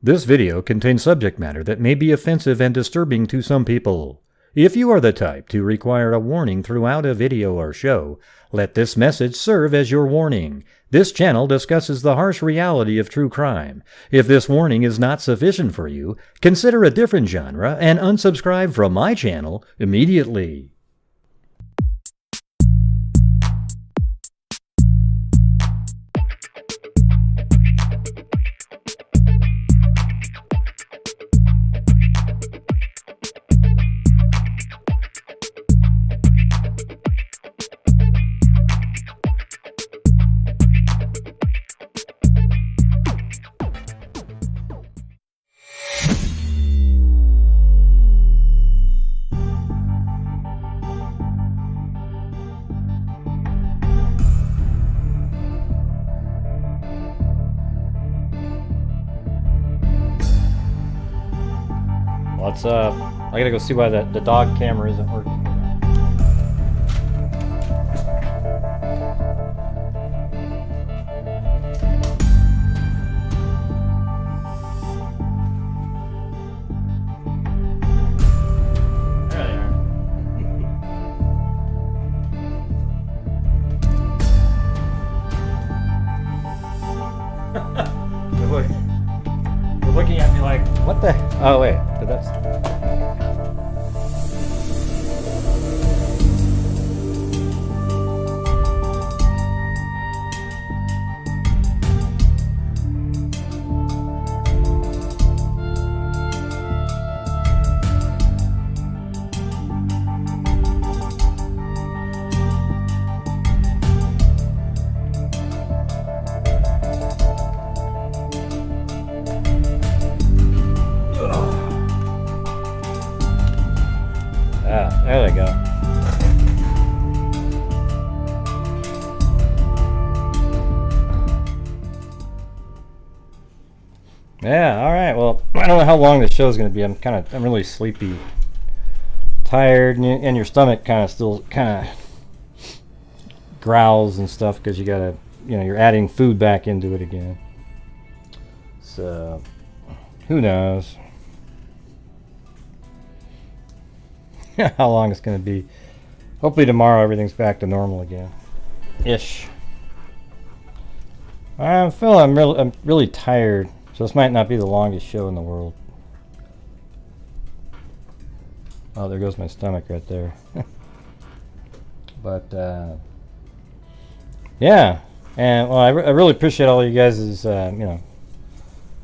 This video contains subject matter that may be offensive and disturbing to some people. If you are the type to require a warning throughout a video or show, let this message serve as your warning. This channel discusses the harsh reality of true crime. If this warning is not sufficient for you, consider a different genre and unsubscribe from my channel immediately. What's up? I gotta go see why the dog camera isn't working. There they are. They're looking at me like, what the? Oh wait. That's there they go. Yeah, all right. Well, I don't know how long this show is going to be. I'm really sleepy, tired, and your stomach kind of still growls and stuff because you gotta, you're adding food back into it again. So, who knows how long it's going to be. Hopefully tomorrow everything's back to normal again. Ish. I'm really tired, so this might not be the longest show in the world. Oh, there goes my stomach right there. But yeah, and well, I really appreciate all you guys'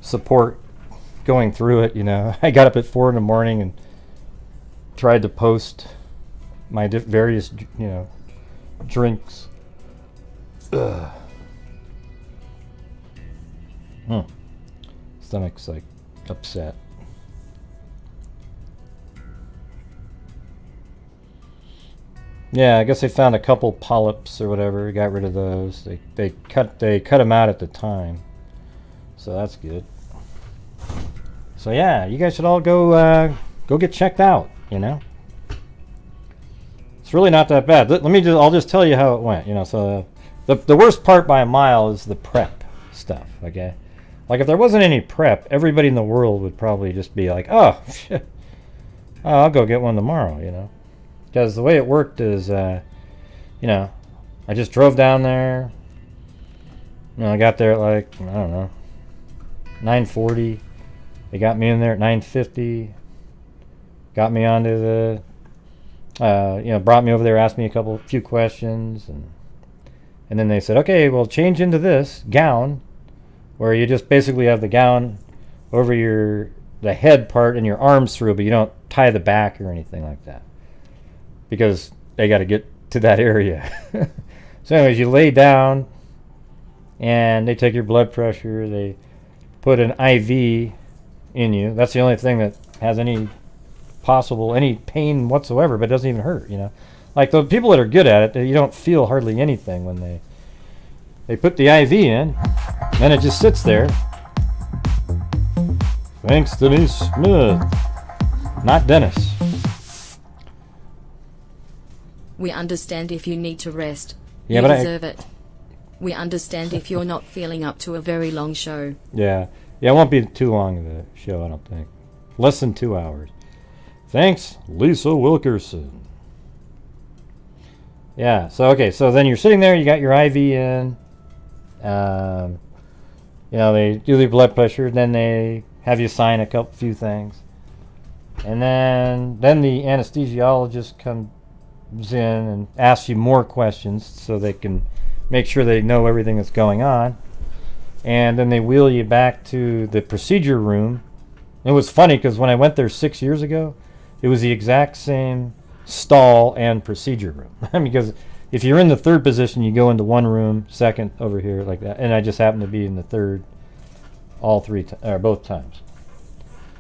support going through it. I got up at 4 in the morning and tried to post my various, drinks. Stomach's like upset. Yeah, I guess they found a couple polyps or whatever. Got rid of those. They cut them out at the time, so that's good. So yeah, you guys should all go get checked out. It's really not that bad. I'll just tell you how it went. So the worst part by a mile is the prep stuff. Okay, like if there wasn't any prep, everybody in the world would probably just be like, oh shit, I'll go get one tomorrow. Because the way it worked is, I just drove down there. I got there at like, I don't know, 9:40. They got me in there at 9:50. Got me onto the, brought me over there, asked me a few questions, and then they said, okay, well, change into this gown, where you just basically have the gown over the head part and your arms through, but you don't tie the back or anything like that, because they got to get to that area. So anyways, you lay down, and they take your blood pressure, they put an IV in you. That's the only thing that has any pain whatsoever, but it doesn't even hurt. Like the people that are good at it, you don't feel hardly anything when they put the IV in, and it just sits there. Thanks to me, Smith, not Dennis. We understand if you need to rest. Yeah, you but deserve it. We understand if you're not feeling up to a very long show. Yeah, Yeah, it won't be too long of a show, I don't think. Less than 2 hours. Thanks, Lisa Wilkerson. Yeah, so okay, so then you're sitting there, you got your IV in. You know, they do your blood pressure, then they have you sign a few things. And then the anesthesiologist comes in and asks you more questions so they can make sure they know everything that's going on. And then they wheel you back to the procedure room. It was funny because when I went there 6 years ago, it was the exact same stall and procedure room. Because if you're in the third position, you go into one room, second over here like that. And I just happened to be in the third both times.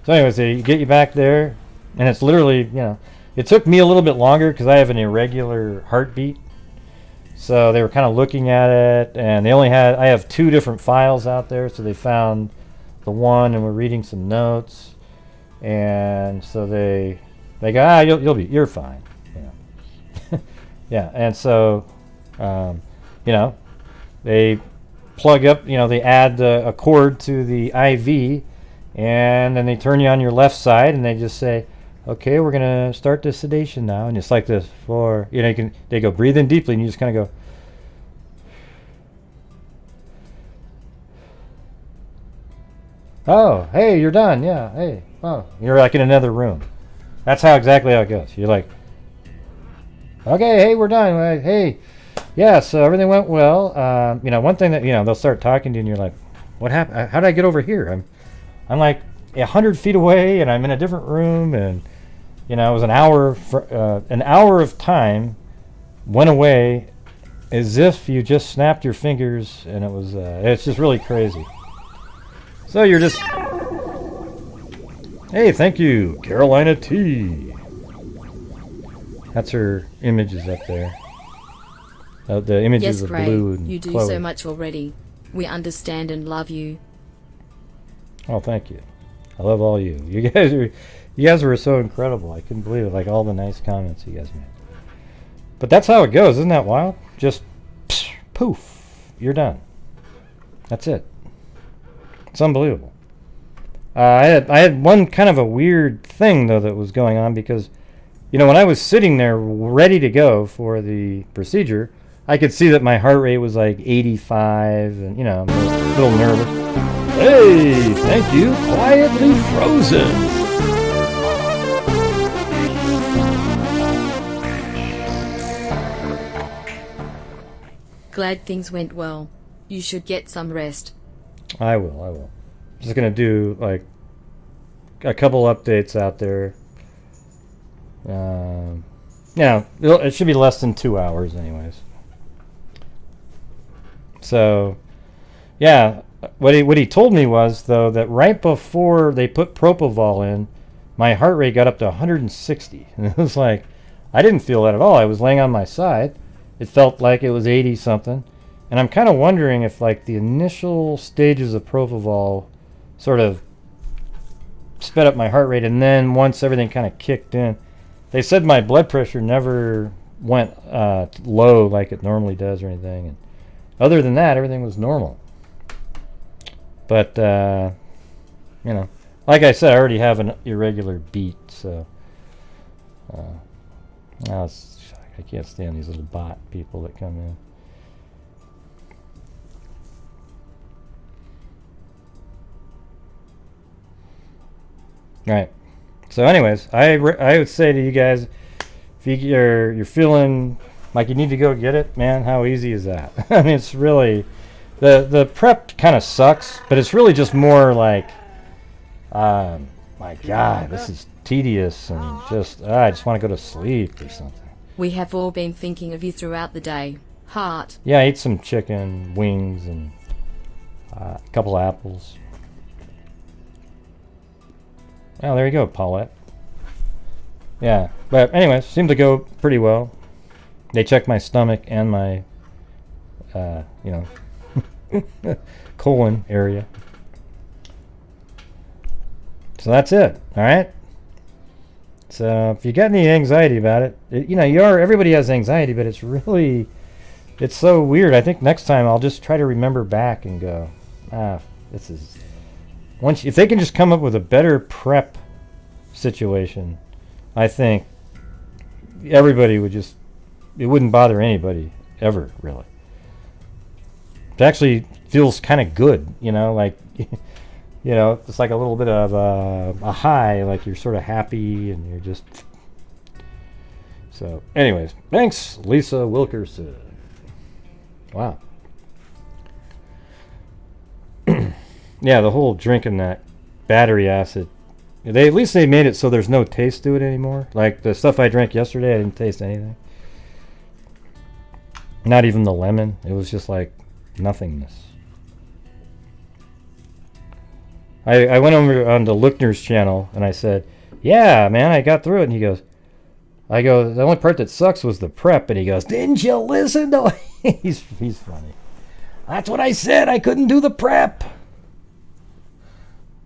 So anyways, they get you back there, and it's literally, you know, it took me a little bit longer because I have an irregular heartbeat. So they were kind of looking at it, and I have 2 different files out there, so they found the one and we're reading some notes. And so they go, you're fine. Yeah. Yeah, and so, you know, they plug up, you know, they add a cord to the IV, and then they turn you on your left side, and they just say, okay, we're going to start the sedation now. And it's like this for, you know, they go, breathe in deeply, and you just kind of go, oh, hey, you're done. Yeah, hey, oh, you're like in another room. That's exactly how it goes. You're like, okay, hey, we're done. Hey, yeah, so everything went well. You know, one thing that, you know, they'll start talking to you, and you're like, what happened? How did I get over here? I'm like 100 feet away, and I'm in a different room, and, you know, it was an hour of time went away as if you just snapped your fingers, and it's just really crazy. So you're just, hey, thank you, Carolina T. That's her images up there. The images of Ray, Blue and you do Chloe. so much already. We understand and love you. Oh, thank you. I love all you. You guys were so incredible. I couldn't believe it. Like all the nice comments you guys made. But that's how it goes. Isn't that wild? Just poof, you're done. That's it. It's unbelievable. I had one kind of a weird thing though that was going on because, you know, when I was sitting there ready to go for the procedure, I could see that my heart rate was like 85, and, you know, I'm a little nervous. Hey, thank you. Quietly Frozen. Glad things went well. You should get some rest. I will. Just gonna do like a couple updates out there. Yeah, it should be less than 2 hours anyways. So, yeah, what he told me was, though, that right before they put propofol in, my heart rate got up to 160. And it was like, I didn't feel that at all. I was laying on my side. It felt like it was 80 something. And I'm kind of wondering if, like, the initial stages of propofol sort of sped up my heart rate, and then once everything kind of kicked in, they said my blood pressure never went low like it normally does or anything. And other than that, everything was normal. But, you know, like I said, I already have an irregular beat, so I can't stand these little bot people that come in. All right. So, anyways, I would say to you guys, if you're feeling like you need to go get it, man, how easy is that? I mean, it's really the prep kind of sucks, but it's really just more like, my God, this is tedious, and just I just want to go to sleep or something. We have all been thinking of you throughout the day. Heart. Yeah, I ate some chicken wings and a couple apples. Oh, there you go, Paulette. Yeah, but anyways, seemed to go pretty well. They checked my stomach and my, you know, colon area. So that's it. All right. So if you got any anxiety about it, you know, everybody has anxiety, but it's so weird. I think next time I'll just try to remember back and go, this is, if they can just come up with a better prep situation, I think everybody would just, it wouldn't bother anybody ever, really. It actually feels kind of good, you know, like, you know, it's like a little bit of a high, like you're sort of happy and you're just. So, anyways, thanks, Lisa Wilkerson. Wow. Yeah, the whole drinking that battery acid. At least they made it so there's no taste to it anymore. Like the stuff I drank yesterday, I didn't taste anything. Not even the lemon. It was just like nothingness. I went over on the Luckner's channel and I said, yeah, man, I got through it. And he goes, I go, the only part that sucks was the prep. And he goes, didn't you listen to he's funny. That's what I said. I couldn't do the prep.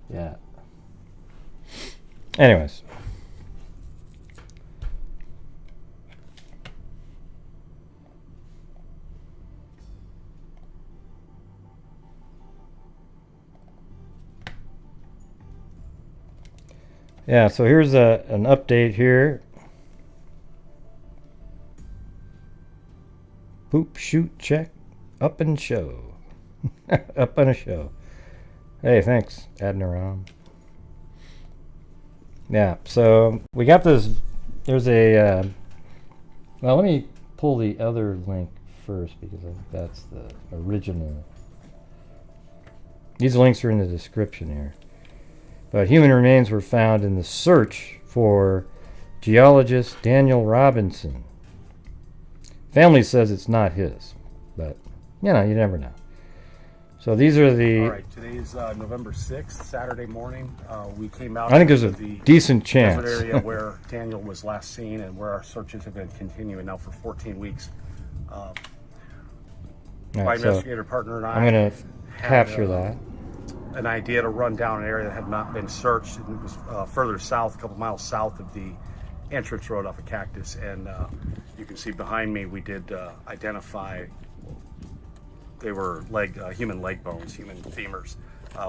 Yeah. Anyways. Yeah, so here's an update here. Poop, shoot, check, up and show. Up on a show. Hey, thanks, Admiral. Yeah, so we got this. There's a. Well, let me pull the other link first because I think that's the original. These links are in the description here. But human remains were found in the search for geologist Daniel Robinson. Family says it's not his, but you know, you never know. So these are the. All right, today's November 6th, Saturday morning. We came out. I think there's a the decent chance. desert area where Daniel was last seen, and where our searches have been continuing now for 14 weeks. My Right, so investigator partner and I. I'm going to had, capture that. An idea to run down an area that had not been searched. And it was further south, a couple miles south of the entrance road off of Cactus, and you can see behind me we did identify. They were human leg bones, human femurs.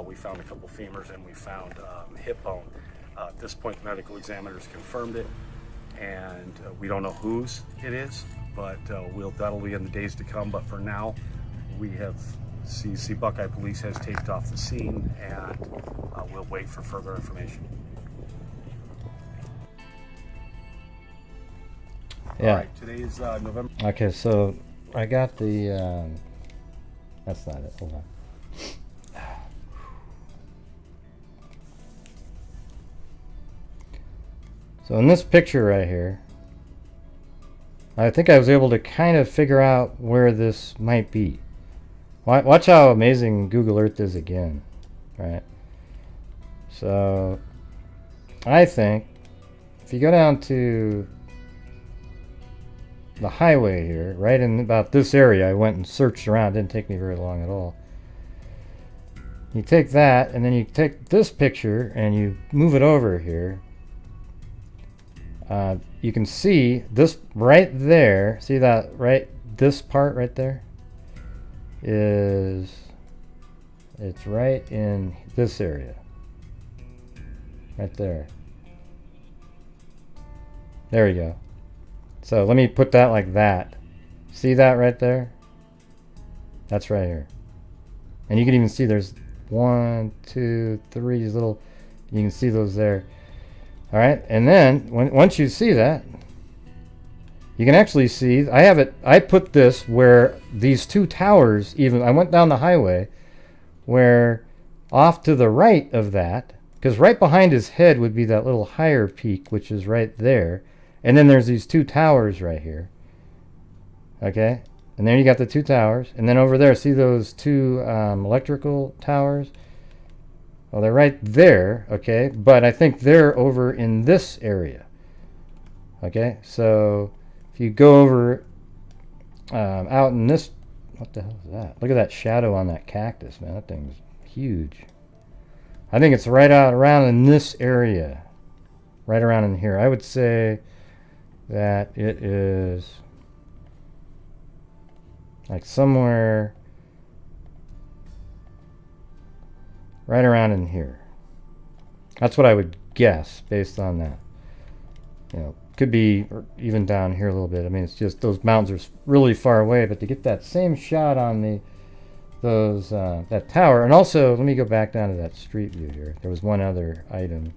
We found a couple femurs and we found hip bone. At this point, the medical examiners confirmed it, and we don't know whose it is, but that'll be in the days to come. But for now, we have CC Buckeye Police has taped off the scene, and we'll wait for further information. Yeah. All right, today's November. Okay, so I got the. That's not it. Hold on. So in this picture right here, I think I was able to kind of figure out where this might be. Watch how amazing Google Earth is again, right? So I think if you go down to the highway here, right in about this area, I went and searched around. It didn't take me very long at all. You take that, and then you take this picture and you move it over here. You can see this right there. See that right? This part right there it's right in this area. Right there. There we go. So let me put that like that. See that right there? That's right here. And you can even see there's 1, 2, 3 these little, you can see those there. All right, and then once you see that, you can actually see, I put this where these two towers, I went down the highway where off to the right of that, because right behind his head would be that little higher peak, which is right there. And then there's these two towers right here. Okay, and then you got the two towers, and then over there, see those two electrical towers? Well, they're right there, okay, but I think they're over in this area. Okay, so if you go over out in this, what the hell is that? Look at that shadow on that cactus, man. That thing's huge. I think it's right out around in this area, right around in here. I would say that it is like somewhere right around in here. That's what I would guess based on that. You know, could be even down here a little bit. I mean, it's just those mountains are really far away, but to get that same shot on that tower, and also let me go back down to that street view here. There was one other item.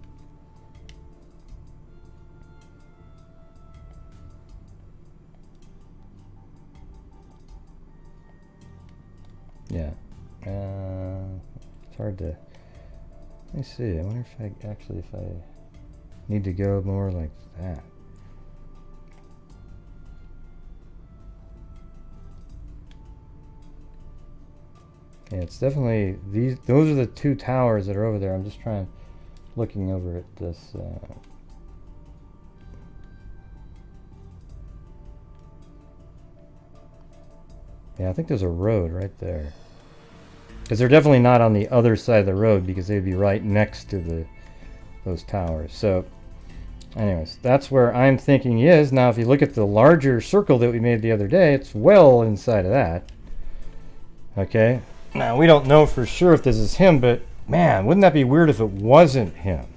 Yeah, it's hard to. Let me see. I wonder if I need to go more like that. Yeah, it's definitely these. Those are the two towers that are over there. I'm just looking over at this. Yeah, I think there's a road right there. Because they're definitely not on the other side of the road because they'd be right next to those towers. So, anyways, that's where I'm thinking he is. Now, if you look at the larger circle that we made the other day, it's well inside of that. Okay? Now, we don't know for sure if this is him, but man, wouldn't that be weird if it wasn't him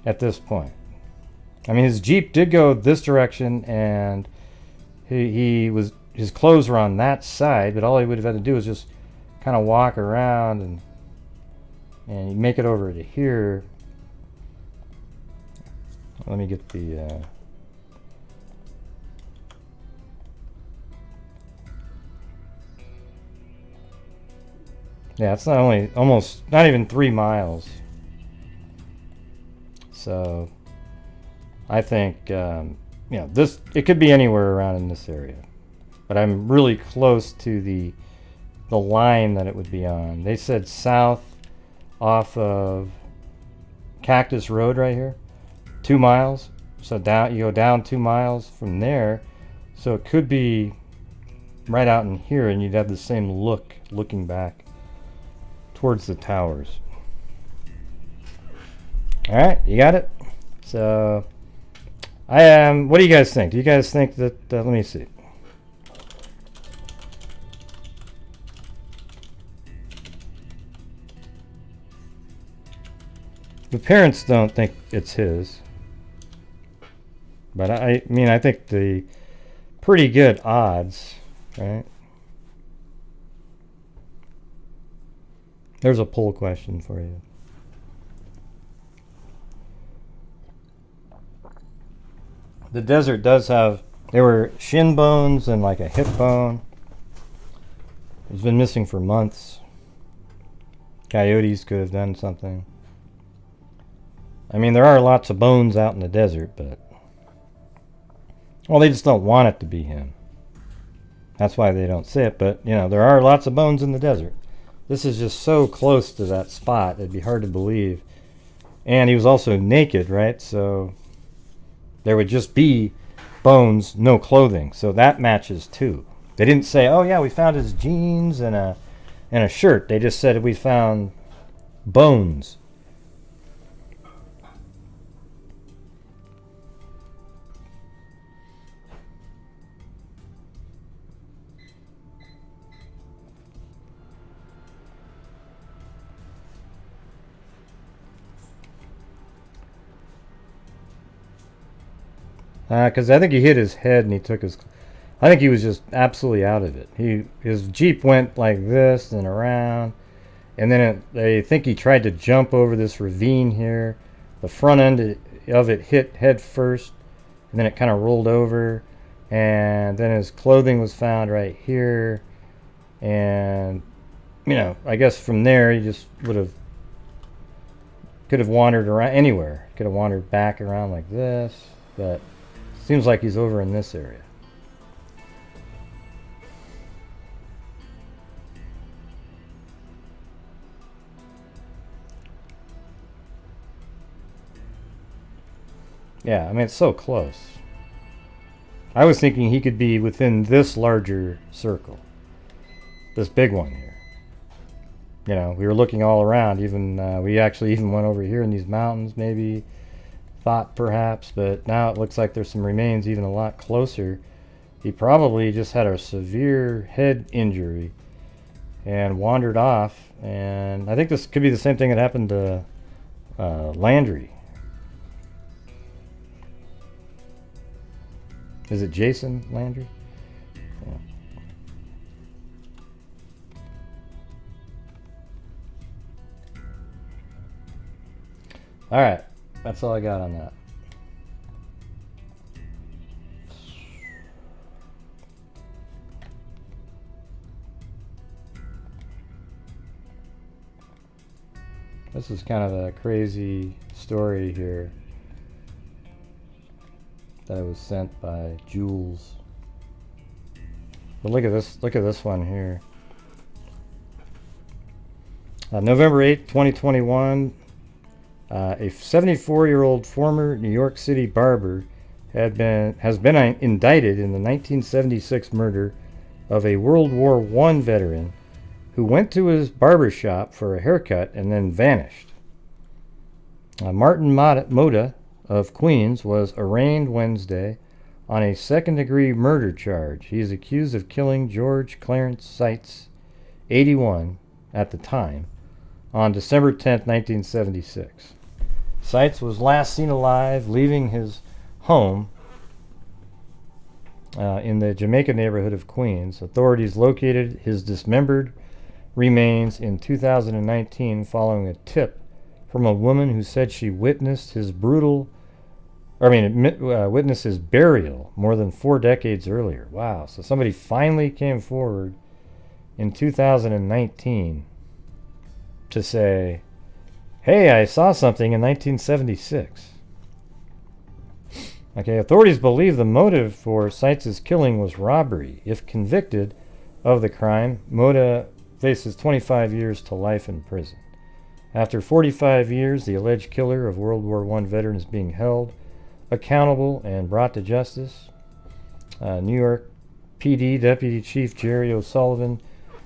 at this point? I mean, his Jeep did go this direction, and his clothes were on that side, but all he would have had to do is just kind of walk around and make it over to here. Let me get the yeah, it's not even 3 miles. So I think you know, it could be anywhere around in this area. But I'm really close to the line that it would be on. They said south off of Cactus Road right here, 2 miles. So down, you go down 2 miles from there. So it could be right out in here, and you'd have the same look looking back towards the towers. All right, you got it. So I am. What do you guys think? Do you guys think that? Let me see. The parents don't think it's his, but I mean, I think the pretty good odds, right? There's a poll question for you. The desert does have, there were shin bones and like a hip bone. He's been missing for months. Coyotes could have done something. I mean, there are lots of bones out in the desert, but well, they just don't want it to be him. That's why they don't say it, but you know, there are lots of bones in the desert. This is just so close to that spot, it'd be hard to believe. And he was also naked, right? So there would just be bones, no clothing. So that matches too. They didn't say, oh yeah, we found his jeans and a shirt. They just said we found bones. Because I think he hit his head and he took his... I think he was just absolutely out of it. His Jeep went like this and around. And then they think he tried to jump over this ravine here. The front end of it hit head first. And then it kind of rolled over. And then his clothing was found right here. And, you know, I guess from there he just could have wandered around anywhere. Could have wandered back around like this. But... seems like he's over in this area. Yeah, I mean, it's so close. I was thinking he could be within this larger circle. This big one here. You know, we were looking all around. Even we actually even went over here in these mountains, maybe. Thought perhaps, but now it looks like there's some remains even a lot closer. He probably just had a severe head injury and wandered off. And I think this could be the same thing that happened to Landry. Is it Jason Landry? Yeah. All right, that's all I got on that. This is kind of a crazy story here that I was sent by Jules. But look at this one here. November 8th, 2021, a 74-year-old former New York City barber has been indicted in the 1976 murder of a World War I veteran who went to his barber shop for a haircut and then vanished. Martin Moda of Queens was arraigned Wednesday on a second-degree murder charge. He is accused of killing George Clarence Seitz, 81 at the time, on December 10, 1976. Seitz was last seen alive leaving his home in the Jamaica neighborhood of Queens. Authorities located his dismembered remains in 2019 following a tip from a woman who said she witnessed his burial more than 4 decades earlier. Wow, so somebody finally came forward in 2019 to say, hey, I saw something in 1976. Okay, authorities believe the motive for Seitz's killing was robbery. If convicted of the crime, Moda faces 25 years to life in prison. After 45 years, the alleged killer of World War I veteran is being held accountable and brought to justice. New York PD Deputy Chief Jerry O'Sullivan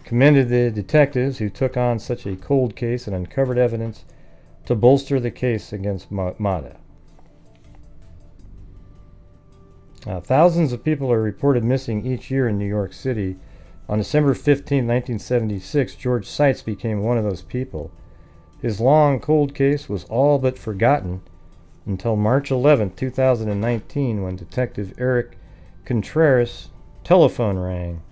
commended the detectives who took on such a cold case and uncovered evidence to bolster the case against Mata. Thousands of people are reported missing each year in New York City. On December 15, 1976, George Seitz became one of those people. His long, cold case was all but forgotten until March 11, 2019, when Detective Eric Contreras' telephone rang.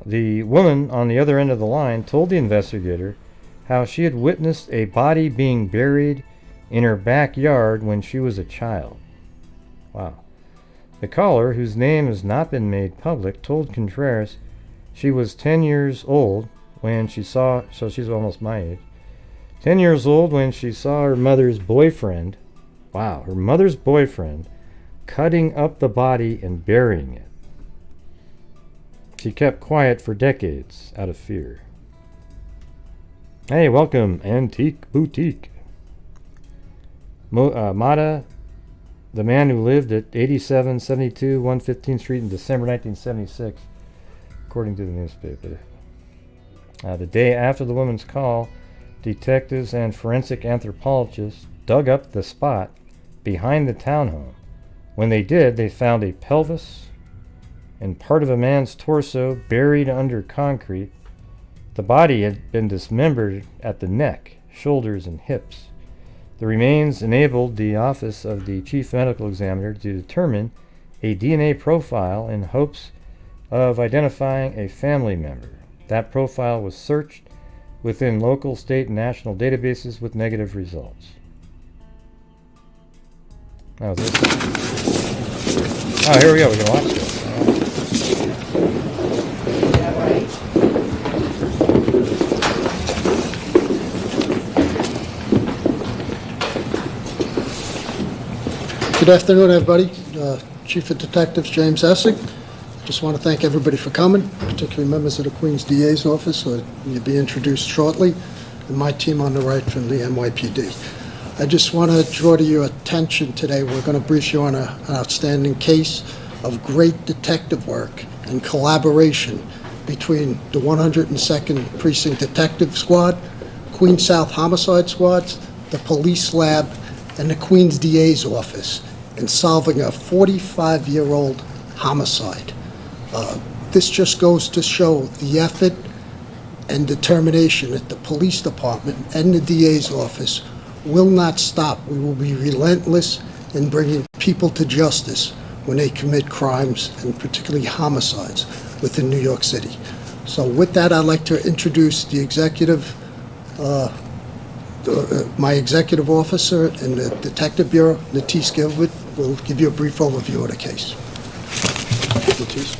The woman on the other end of the line told the investigator how she had witnessed a body being buried in her backyard when she was a child. Wow. The caller, whose name has not been made public, told Contreras she was 10 years old when she saw, so she's almost my age, 10 years old when she saw her mother's boyfriend, wow, her mother's boyfriend, cutting up the body and burying it. She kept quiet for decades out of fear. Hey, welcome, Antique Boutique. Mata, the man who lived at 8772 115th Street in December 1976, according to the newspaper. The day after the woman's call, detectives and forensic anthropologists dug up the spot behind the townhome. When they did, they found a pelvis and part of a man's torso buried under concrete. The body had been dismembered at the neck, shoulders, and hips. The remains enabled the Office of the Chief Medical Examiner to determine a DNA profile in hopes of identifying a family member. That profile was searched within local, state, and national databases with negative results. Oh, here we go. We can watch this. Good afternoon, everybody. Chief of Detectives James Essig. Just want to thank everybody for coming, particularly members of the Queens DA's office, who will be introduced shortly, and my team on the right from the NYPD. I just want to draw to your attention today, we're going to brief you on an outstanding case of great detective work and collaboration between the 102nd Precinct Detective Squad, Queens South Homicide Squads, the Police Lab, and the Queens DA's office in solving a 45-year-old homicide. this just goes to show the effort and determination that the police department and the DA's office will not stop. We will be relentless in bringing people to justice when they commit crimes, and particularly homicides, within New York City. So with that, I'd like to introduce the executive, my executive officer in the Detective Bureau, Natisse Gilbert, will give you a brief overview of the case. Natisse.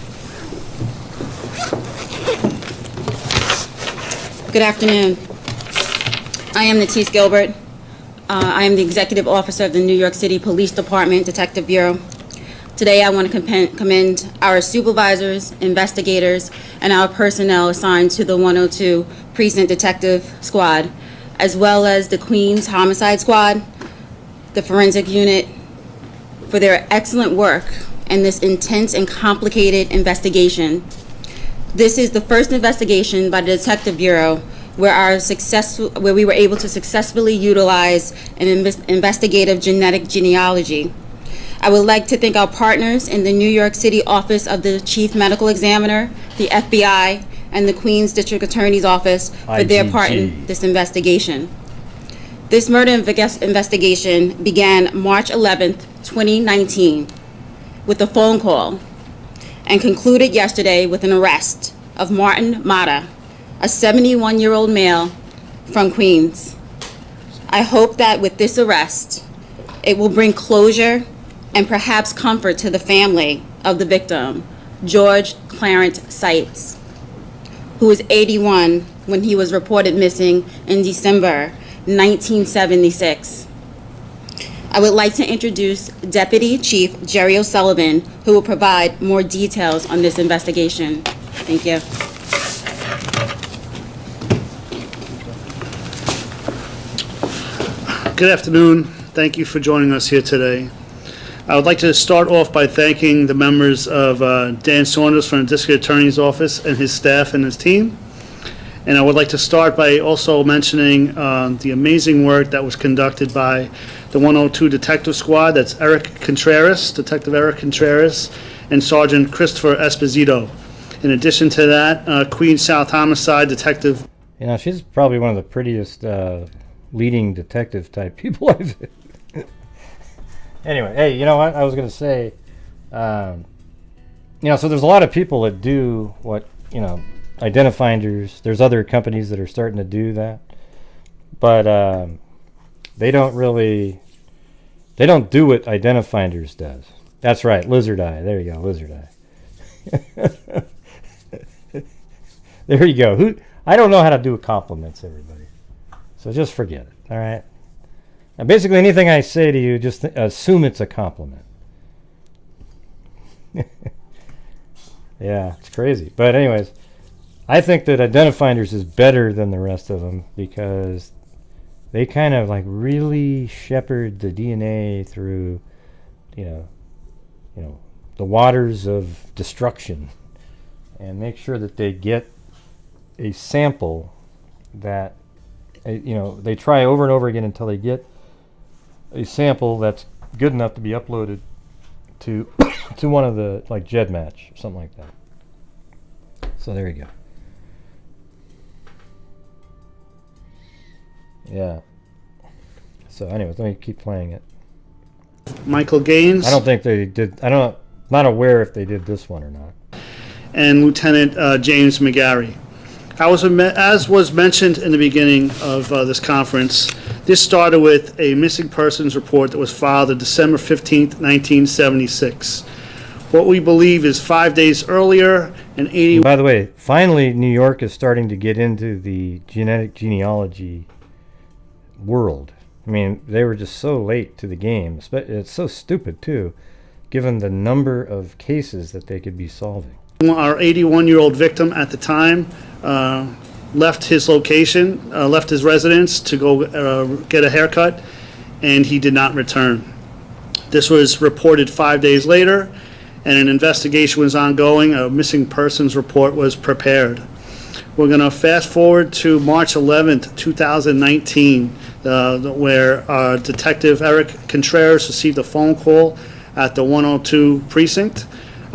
Good afternoon. I am Natisse Gilbert. I am the Executive Officer of the New York City Police Department Detective Bureau. Today I want to commend our supervisors, investigators, and our personnel assigned to the 102 Precinct Detective Squad, as well as the Queens Homicide Squad, the Forensic Unit, for their excellent work in this intense and complicated investigation. This is the first investigation by the Detective Bureau where we were able to successfully utilize an investigative genetic genealogy. I would like to thank our partners in the New York City Office of the Chief Medical Examiner, the FBI, and the Queens District Attorney's Office for their part in this investigation. This murder investigation began March 11th, 2019, with a phone call, and concluded yesterday with an arrest of Martin Mata, a 71-year-old male from Queens. I hope that with this arrest, it will bring closure and perhaps comfort to the family of the victim, George Clarence Seitz, who was 81 when he was reported missing in December 1976. I would like to introduce Deputy Chief Jerry O'Sullivan, who will provide more details on this investigation. Thank you. Good afternoon. Thank you for joining us here today. I would like to start off by thanking the members of Dan Saunders from the District Attorney's Office and his staff and his team. And I would like to start by also mentioning the amazing work that was conducted by the 102 Detective Squad. That's Detective Eric Contreras, and Sergeant Christopher Esposito. In addition to that, Queens South Homicide Detective. You know, she's probably one of the prettiest leading detective type people I've. Anyway, hey, you know what I was going to say? So there's a lot of people that do what, identifinders. There's other companies that are starting to do that, but they don't do what identifinders does. That's right, lizard eye. There you go, lizard eye. There you go. I don't know how to do compliments, everybody. So just forget it, all right? And basically anything I say to you, just assume it's a compliment. Yeah, it's crazy. But anyways, I think that identifinders is better than the rest of them because they kind of like really shepherd the DNA through, the waters of destruction and make sure that they get a sample that, they try over and over again until they get a sample that's good enough to be uploaded to to one of the, like, GEDmatch or something like that. So there you go. Yeah. So anyways, let me keep playing it. Michael Gaines. I don't think they did. Not aware if they did this one or not. And Lieutenant James McGarry. As was mentioned in the beginning of this conference, this started with a missing persons report that was filed on December 15th, 1976. What we believe is 5 days earlier, an 80... By the way, finally New York is starting to get into the genetic genealogy world. I mean, they were just so late to the game. It's so stupid, too, given the number of cases that they could be solving. Our 81-year-old victim at the time left his location, left his residence to go get a haircut, and he did not return. This was reported 5 days later, and an investigation was ongoing. A missing persons report was prepared. We're going to fast forward to March 11th, 2019, where Detective Eric Contreras received a phone call at the 102 precinct.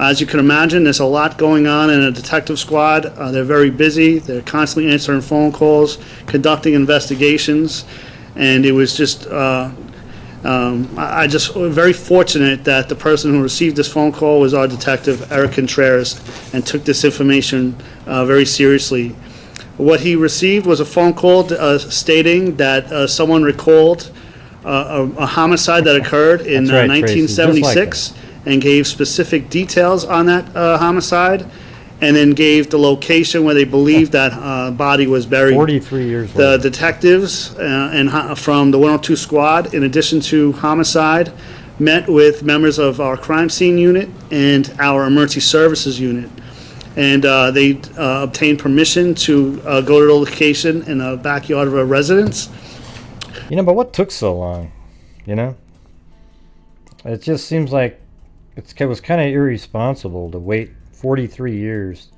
As you can imagine, there's a lot going on in a detective squad. They're very busy. They're constantly answering phone calls, conducting investigations, and it was just I just very fortunate that the person who received this phone call was our detective, Eric Contreras, and took this information very seriously. What he received was a phone call stating that someone recalled a homicide that occurred in That's right, Tracy, just like 1976 and gave specific details on that homicide, and then gave the location where they believed that body was buried. 43 years The later. detectives from the 102 squad, in addition to homicide, met with members of our crime scene unit and our emergency services unit. And they obtained permission to go to the location in the backyard of a residence. You know, but what took so long? You know? It just seems like it was kind of irresponsible to wait 43 years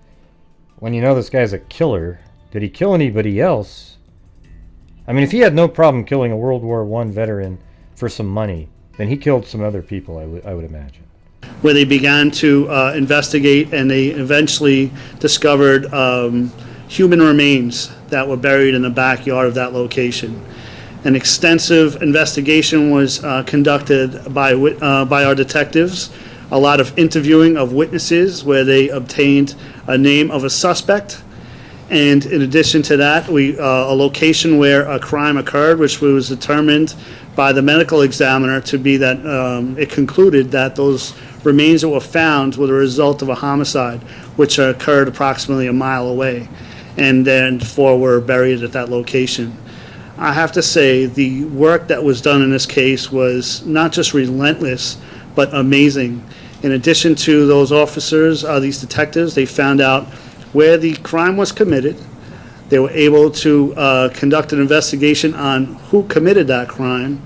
when you know this guy's a killer. Did he kill anybody else? I mean, if he had no problem killing a World War I veteran for some money, then he killed some other people, I would imagine. Where they began to investigate, and they eventually discovered human remains that were buried in the backyard of that location. An extensive investigation was conducted by our detectives, a lot of interviewing of witnesses where they obtained a name of a suspect, and in addition to that, a location where a crime occurred, which was determined by the medical examiner to be that it concluded that those remains that were found were the result of a homicide, which occurred approximately a mile away, and then 4 were buried at that location. I have to say, the work that was done in this case was not just relentless, but amazing. In addition to those officers, these detectives, they found out where the crime was committed. They were able to conduct an investigation on who committed that crime,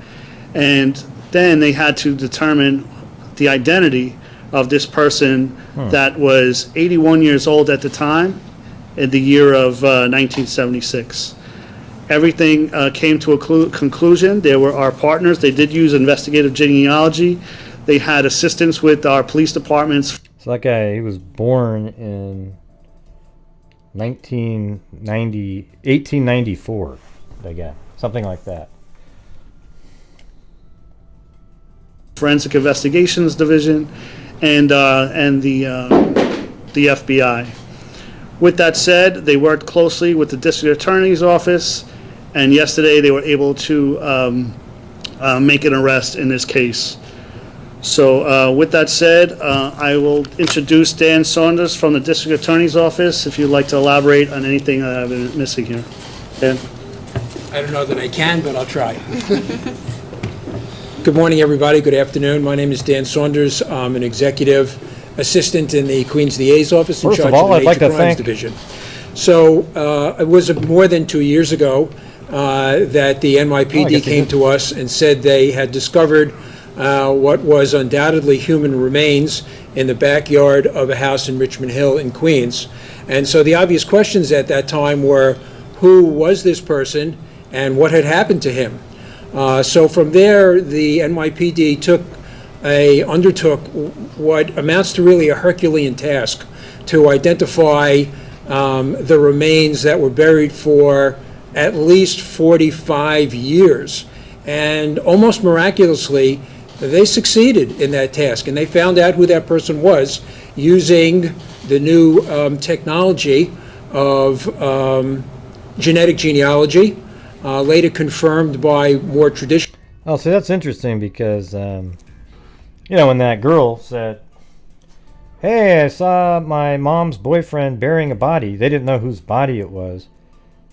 and then they had to determine the identity of this person that was 81 years old at the time, in the year of 1976. Everything came to a conclusion. They were our partners. They did use investigative genealogy. They had assistance with our police departments. So that guy, he was born in 1894, that guy. Something like that. Forensic Investigations Division, and the FBI. With that said, they worked closely with the District Attorney's Office, and yesterday they were able to make an arrest in this case. So with that said, I will introduce Dan Saunders from the District Attorney's Office, if you'd like to elaborate on anything that I've been missing here. Dan? I don't know that I can, but I'll try. Good morning, everybody. Good afternoon. My name is Dan Saunders. I'm an executive assistant in the Queens DA's office in First charge of all, of I'd the like Major to Crimes thank- Division. So it was more than 2 years ago that the NYPD came to us and said they had discovered what was undoubtedly human remains in the backyard of a house in Richmond Hill in Queens. And so the obvious questions at that time were, who was this person and what had happened to him? So from there, the NYPD undertook what amounts to really a Herculean task to identify the remains that were buried for at least 45 years. And almost miraculously, they succeeded in that task, and they found out who that person was using the new technology of genetic genealogy, later confirmed by more traditional. Oh, so that's interesting because, you know, when that girl said, hey, I saw my mom's boyfriend burying a body, they didn't know whose body it was.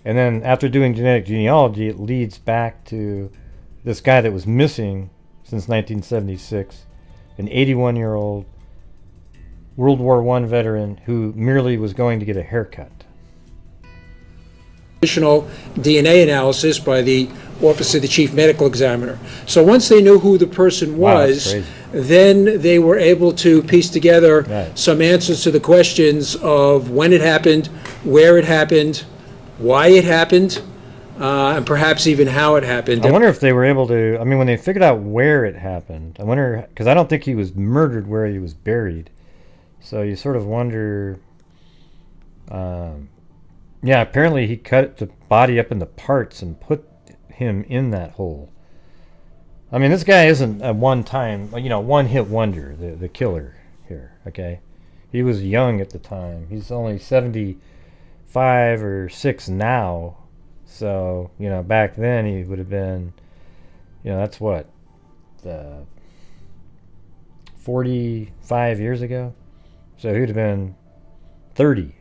And then after doing genetic genealogy, it leads back to this guy that was missing since 1976, an 81-year-old World War I veteran who merely was going to get a haircut. Additional DNA analysis by the Office of the Chief Medical Examiner. So once they knew who the person Wow, that's was, crazy. then they were able to piece together Right. some answers to the questions of when it happened, where it happened, why it happened, and perhaps even how it happened. I wonder if they were able to, I mean, when they figured out where it happened, I wonder, because I don't think he was murdered where he was buried. So you sort of wonder. Yeah, apparently he cut the body up into parts and put him in that hole. I mean, this guy isn't a one-time, one-hit wonder, the killer here, okay? He was young at the time. He's only 75 or 6 now. So, back then he would have been, that's what, 45 years ago? So he would have been 30.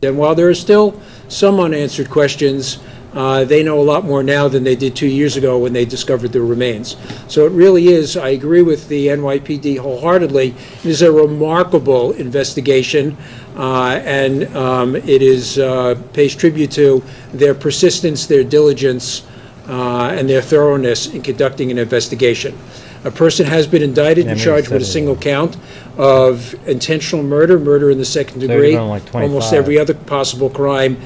And while there are still some unanswered questions, they know a lot more now than they did 2 years ago when they discovered the remains. So it really is, I agree with the NYPD wholeheartedly, it is a remarkable investigation, and it is pays tribute to their persistence, their diligence, and their thoroughness in conducting an investigation. A person has been indicted and charged with a single count of intentional murder in the second degree, almost every other possible crime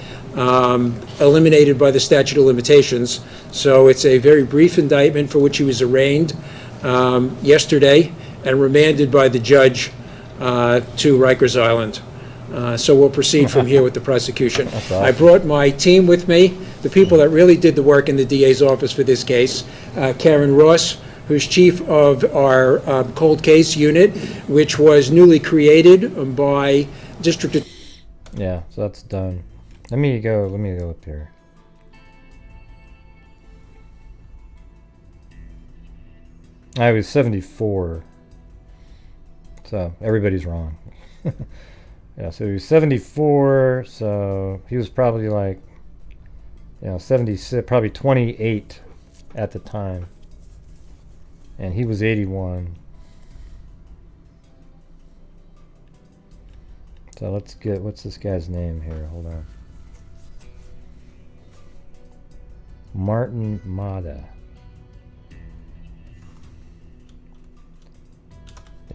eliminated by the statute of limitations. So it's a very brief indictment for which he was arraigned yesterday and remanded by the judge to Rikers Island. So we'll proceed from here with the prosecution. Awesome. I brought my team with me, the people that really did the work in the DA's office for this case. Karen Ross, who's chief of our cold case unit, which was newly created by District. Yeah, so that's done. Let me go up here. I was 74. So everybody's wrong. Yeah, so he was 74, so he was probably like, 76, probably 28 at the time. And he was 81. So let's get, what's this guy's name here? Hold on. Martin Mata.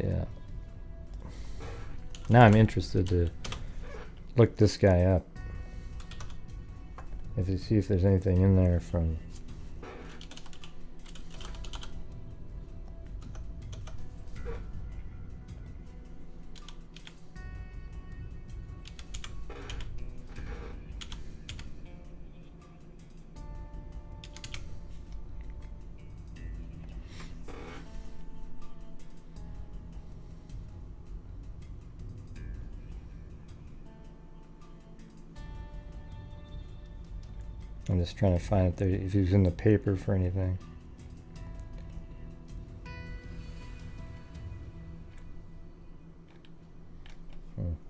Yeah. Now I'm interested to look this guy up. If you see if there's anything in there from. I'm just trying to find if he was in the paper for anything.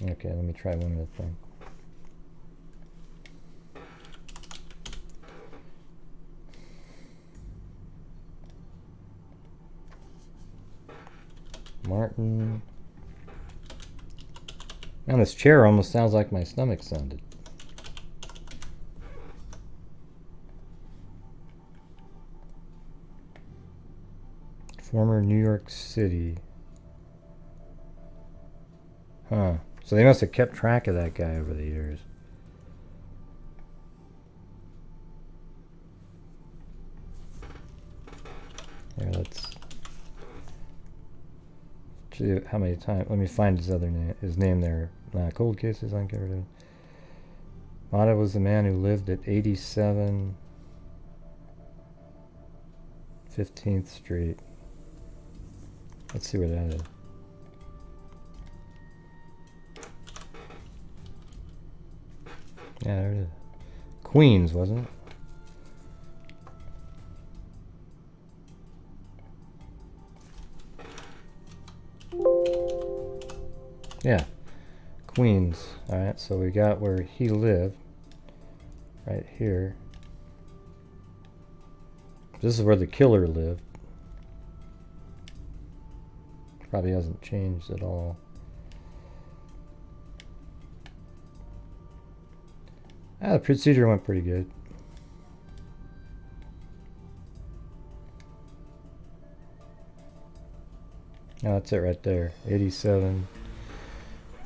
Okay, let me try one other thing. Martin. Man, this chair almost sounds like my stomach sounded. Former New York City. Huh. So they must have kept track of that guy over the years. Here, let's see how many times. Let me find his other name. His name there. Cold cases uncovered. Mata was the man who lived at 87 15th Street. Let's see where that is. Yeah, there it is. Queens, wasn't it? Yeah, Queens. Alright, so we got where he lived. Right here. This is where the killer lived. Probably hasn't changed at all. The procedure went pretty good. Oh, that's it right there. 87,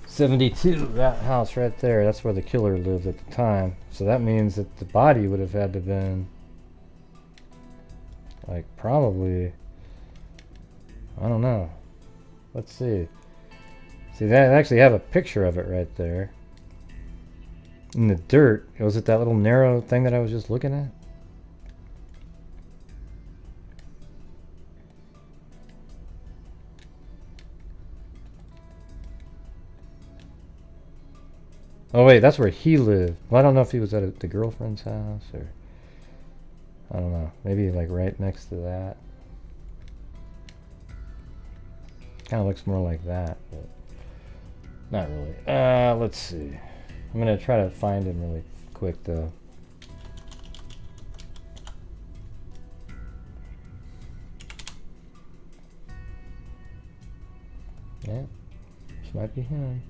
72. That house right there. That's where the killer lived at the time. So that means that the body would have had to have been like probably, I don't know. Let's see. See, they actually have a picture of it right there. In the dirt. Was it that little narrow thing that I was just looking at? Oh wait, that's where he lived. Well, I don't know if he was at the girlfriend's house or... I don't know. Maybe like right next to that. Kind of looks more like that, but not really. Let's see. I'm gonna try to find him really quick though. Yeah, this might be him.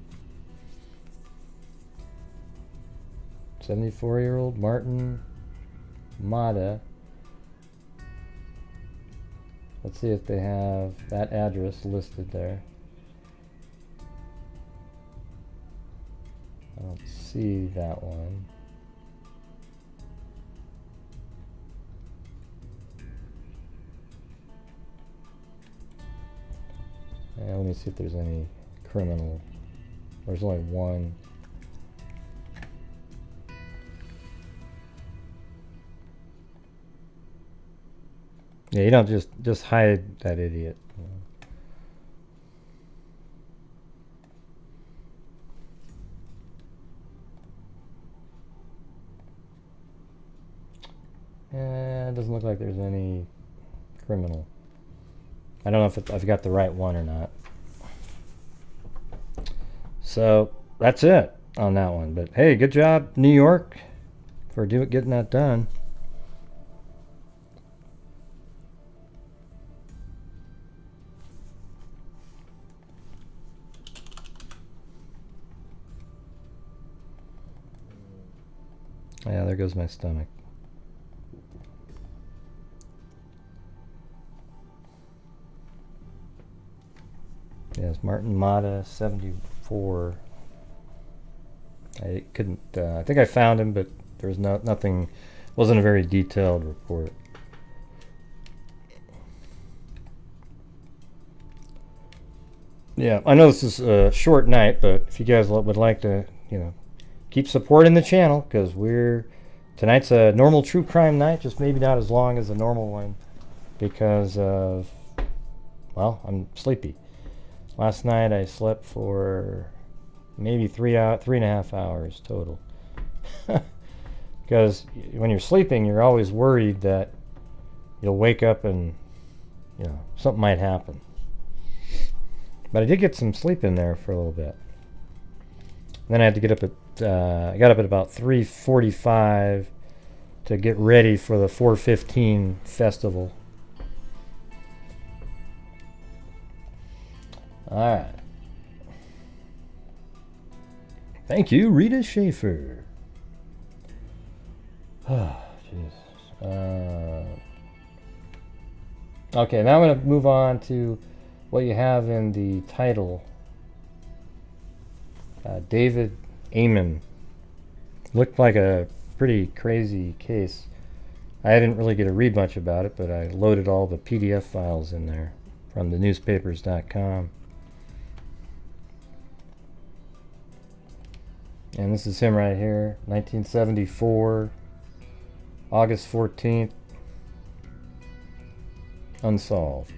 74-year-old Martin Mata. Let's see if they have that address listed there. I don't see that one. Yeah, let me see if there's any criminal. There's only one. Yeah, you don't just hide that idiot. It doesn't look like there's any criminal. I don't know if I've got the right one or not. So that's it on that one. But hey, good job, New York, for getting that done. Yeah, there goes my stomach. Yes, Martin Mata, 74. I couldn't. I think I found him, but there was nothing. Wasn't a very detailed report. Yeah, I know this is a short night, but if you guys would like to, keep supporting the channel, because tonight's a normal true crime night, just maybe not as long as a normal one, because of, well, I'm sleepy. Last night I slept for maybe 3.5 hours total. Because when you're sleeping, you're always worried that you'll wake up and something might happen. But I did get some sleep in there for a little bit. Then I had to get up at I got up at about 3:45 to get ready for the 4:15 festival. All right. Thank you, Rita Schaefer. Oh, jeez. Okay, now I'm going to move on to what you have in the title. David Aymond. Looked like a pretty crazy case. I didn't really get to read much about it, but I loaded all the PDF files in there from thenewspapers.com. And this is him right here, 1974, August 14th, Unsolved.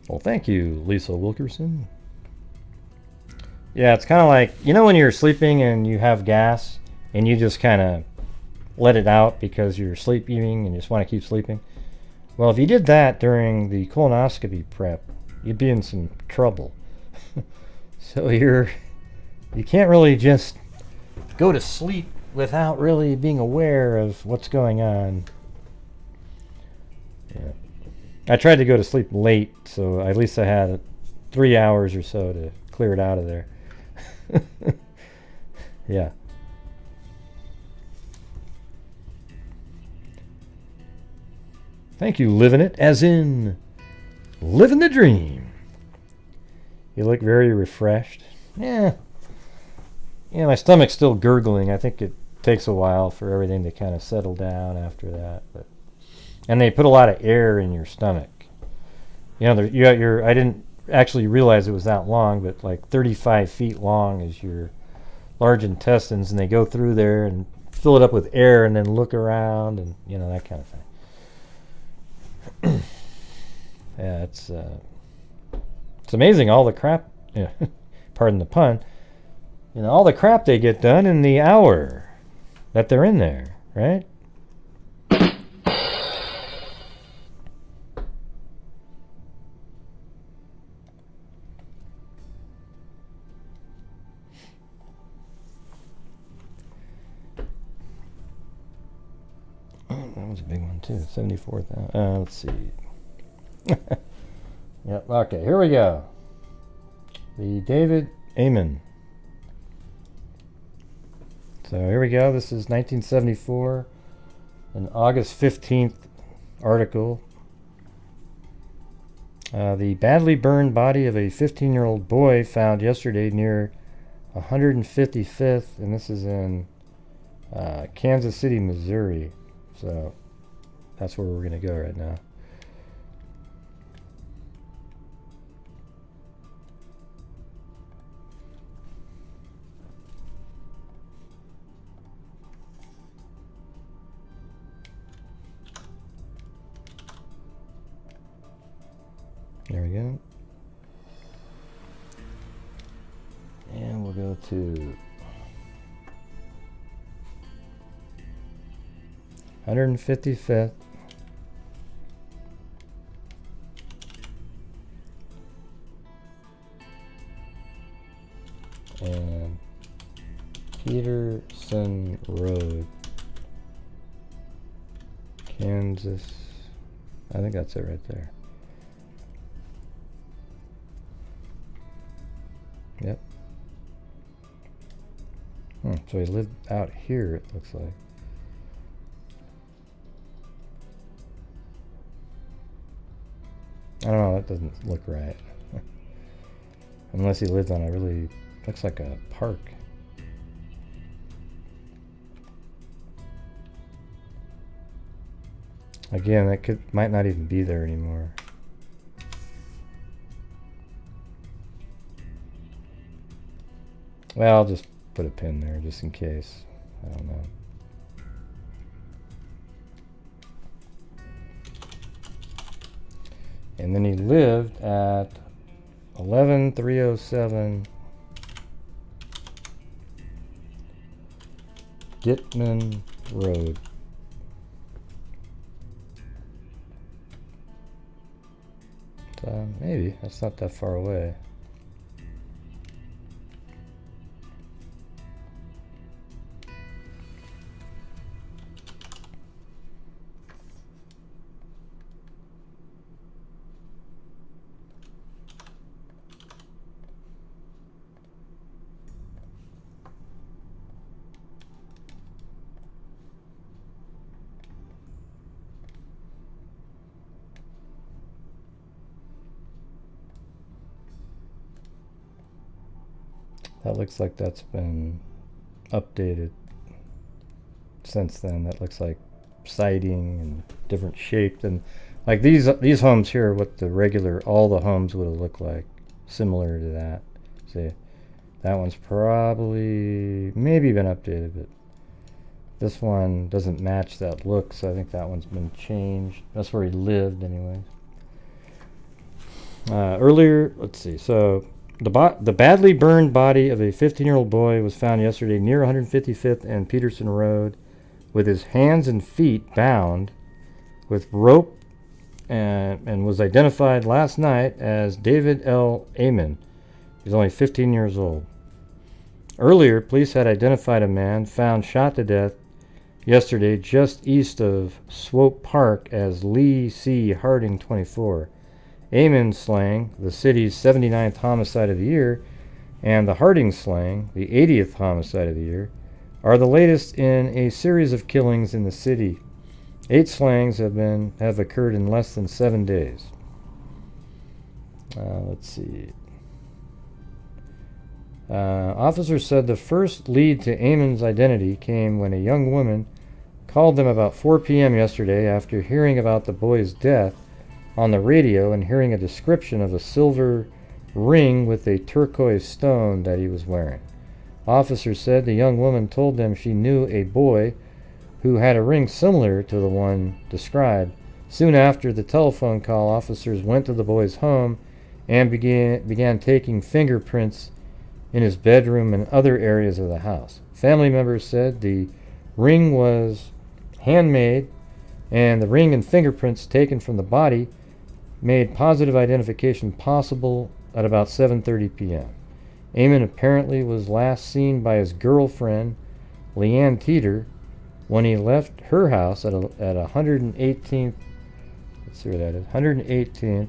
Well, thank you, Lisa Wilkerson. Yeah, it's kind of like, when you're sleeping and you have gas and you just kind of let it out because you're sleeping and you just want to keep sleeping. Well, if you did that during the colonoscopy prep, you'd be in some trouble. So you can't really just go to sleep without really being aware of what's going on. Yeah. I tried to go to sleep late, so at least I had 3 hours or so to clear it out of there. Yeah. Thank you, living it, as in living the dream. You look very refreshed. Yeah. My stomach's still gurgling. I think it takes a while for everything to kind of settle down after that. And they put a lot of air in your stomach. I didn't actually realize it was that long, but like 35 feet long is your large intestines, and they go through there and fill it up with air and then look around and, you know, that kind of thing. Yeah, it's amazing all the crap, you know, pardon the pun, you know, all the crap they get done in the hour that they're in there, right? That was a big one too, 74,000. Let's see. Yep. Okay, here we go. The David Aymond. So here we go. This is 1974, an August 15th article. The badly burned body of a 15-year-old boy found yesterday near 155th, and this is in Kansas City, Missouri. So that's where we're going to go right now. There we go. And we'll go to 155th. And Peterson Road, Kansas. I think that's it right there. Yep. So he lived out here, it looks like. I don't know, that doesn't look right. Unless he lived on a really, looks like a park. Again, that might not even be there anymore. Well, I'll just put a pin there just in case. I don't know. And then he lived at 11307 Gitman Road. Maybe that's not that far away. That looks like that's been updated since then. That looks like siding and different shaped, and like these homes here are what the regular, all the homes would have looked like, similar to that. See, that one's probably maybe been updated, but this one doesn't match that look, so I think that one's been changed. That's where he lived anyway. Earlier, let's see, so the badly burned body of a 15-year-old boy was found yesterday near 155th and Peterson Road with his hands and feet bound with rope and was identified last night as David L. Aymond. He's only 15 years old. Earlier, police had identified a man found shot to death yesterday just east of Swope Park as Lee C. Harding, 24. Aymond slaying, the city's 79th homicide of the year, and the Harding slaying, the 80th homicide of the year, are the latest in a series of killings in the city. 8 slayings have occurred in less than 7 days. Let's see. Officers said the first lead to Aymond's identity came when a young woman called them about 4 p.m. yesterday after hearing about the boy's death on the radio and hearing a description of a silver ring with a turquoise stone that he was wearing. Officers said the young woman told them she knew a boy who had a ring similar to the one described. Soon after the telephone call, officers went to the boy's home and began taking fingerprints in his bedroom and other areas of the house. Family members said the ring was handmade, and the ring and fingerprints taken from the body made positive identification possible at about 7:30 p.m. Aymond apparently was last seen by his girlfriend, Leanne Teeter, when he left her house at 118th, let's see where that is, 118th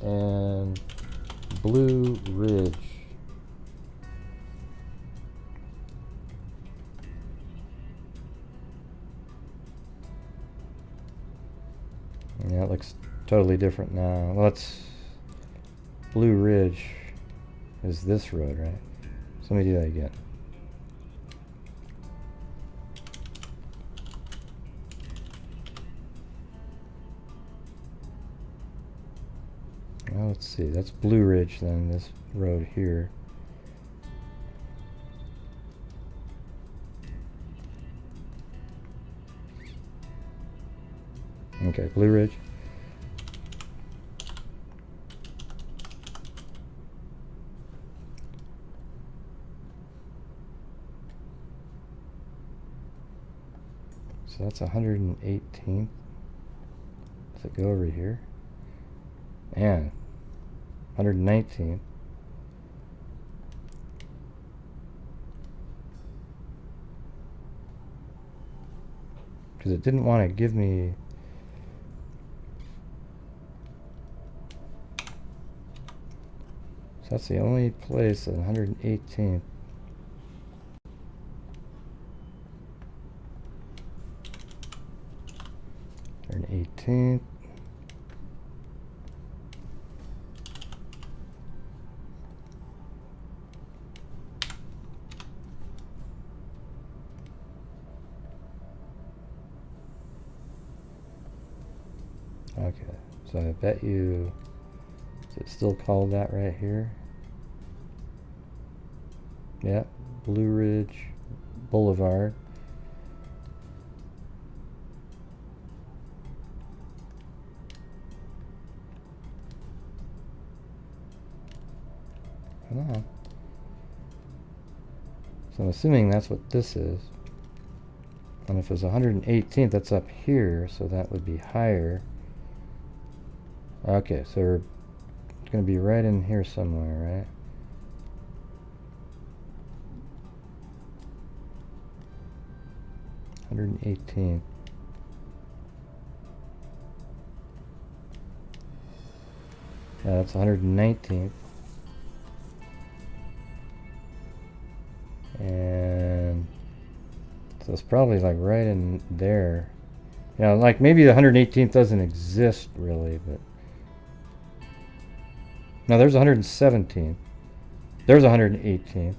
and Blue Ridge. Yeah, it looks totally different now. Well, it's Blue Ridge is this road, right? So let me do that again. Well, let's see. That's Blue Ridge then, this road here. Okay, Blue Ridge. So that's 118th. Does it go over here? And 119th. Because it didn't want to give me. So that's the only place at 118th. And 18th. Okay, so I bet you, is it still called that right here? Yeah, Blue Ridge Boulevard. Come on. So I'm assuming that's what this is. And if it's 118th, that's up here, so that would be higher. Okay, so it's going to be right in here somewhere, right? $118. Yeah, that's 119th. And so it's probably like right in there. Yeah, like maybe the 118th doesn't exist really, but no, there's 117th. There's 118th.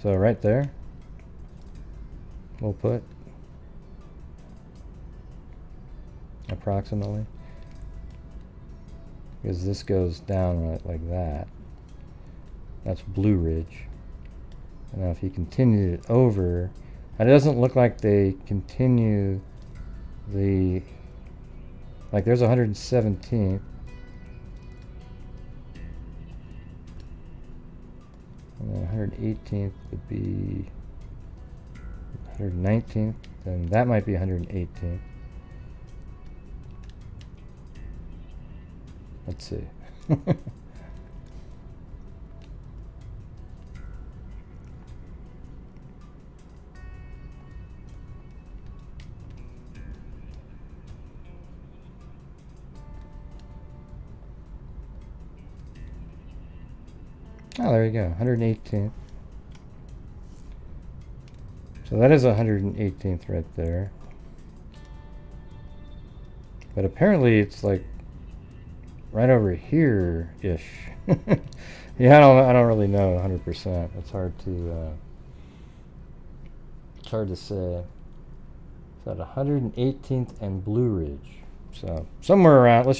So right there, we'll put approximately, because this goes down right like that. That's Blue Ridge. And now if you continue it over, it doesn't look like they continue the, like there's 117th. And then 118th would be 119th, and that might be 118th. Let's see. Oh, there you go, 118th. So that is 118th right there. But apparently it's like right over here-ish. Yeah, I don't really know 100%. It's hard to say. It's at 118th and Blue Ridge. So somewhere around, we'll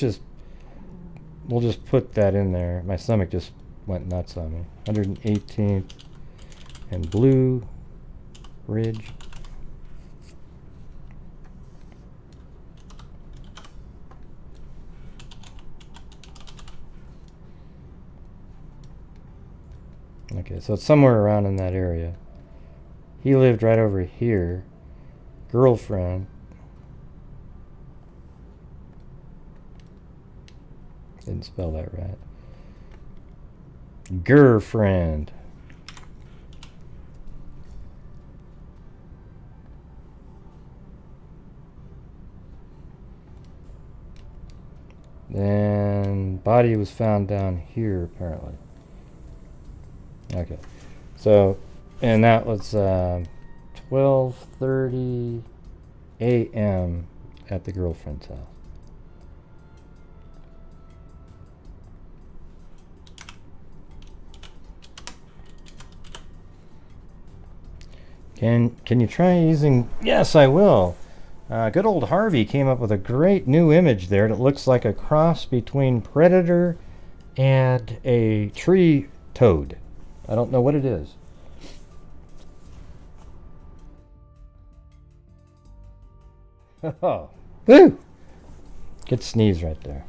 just put that in there. My stomach just went nuts on me. 118th and Blue Ridge. Okay, so it's somewhere around in that area. He lived right over here. Girlfriend. Didn't spell that right. Girlfriend. Then body was found down here apparently. Okay, so, and that was 12:30 a.m. at the girlfriend's house. Can you try using? Yes, I will. Good old Harvey came up with a great new image there that looks like a cross between predator and a tree toad. I don't know what it is. Oh, woo! Good sneeze right there.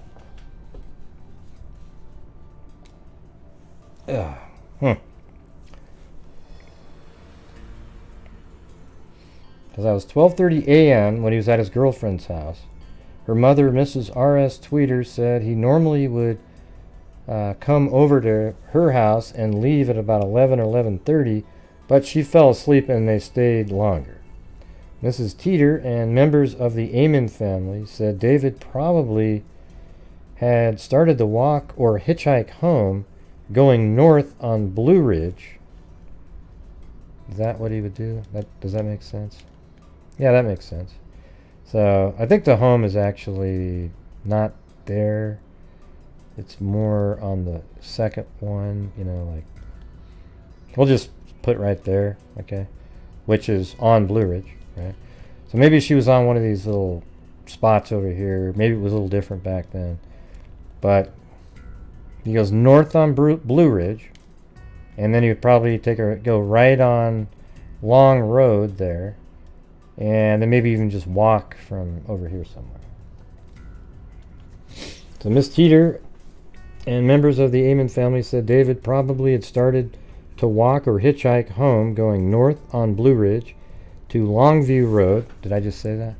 Ugh. Because that was 12:30 a.m. when he was at his girlfriend's house. Her mother, Mrs. R.S. Tweeter, said he normally would come over to her house and leave at about 11 or 11:30, but she fell asleep and they stayed longer. Mrs. Teeter and members of the Aymond family said David probably had started to walk or hitchhike home going north on Blue Ridge. Is that what he would do? Does that make sense? Yeah, that makes sense. So I think the home is actually not there. It's more on the second one, you know, like, we'll just put right there, okay, which is on Blue Ridge, right? So maybe she was on one of these little spots over here. Maybe it was a little different back then. But he goes north on Blue Ridge, and then he would probably go right on Long Road there, and then maybe even just walk from over here somewhere. So Miss Teeter and members of the Aymond family said David probably had started to walk or hitchhike home going north on Blue Ridge to Longview Road. Did I just say that?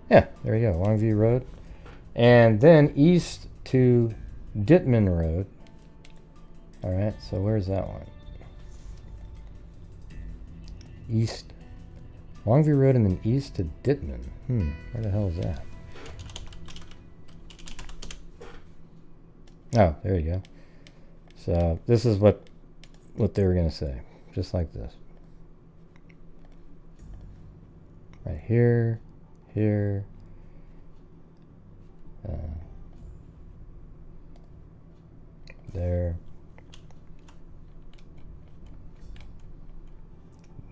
Yeah, there you go, Longview Road. And then east to Dittman Road. All right, so where's that one? East. Longview Road and then east to Dittman. Where the hell is that? Oh, there you go. So this is what they were going to say. Just like this. Right here, here. There.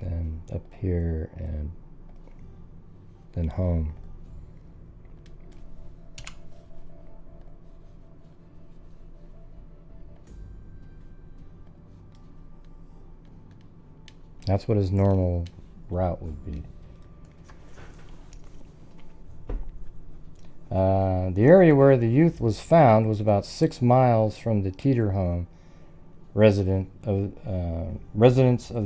Then up here and then home. That's what his normal route would be. The area where the youth was found was about 6 miles from the Teeter home. Residents of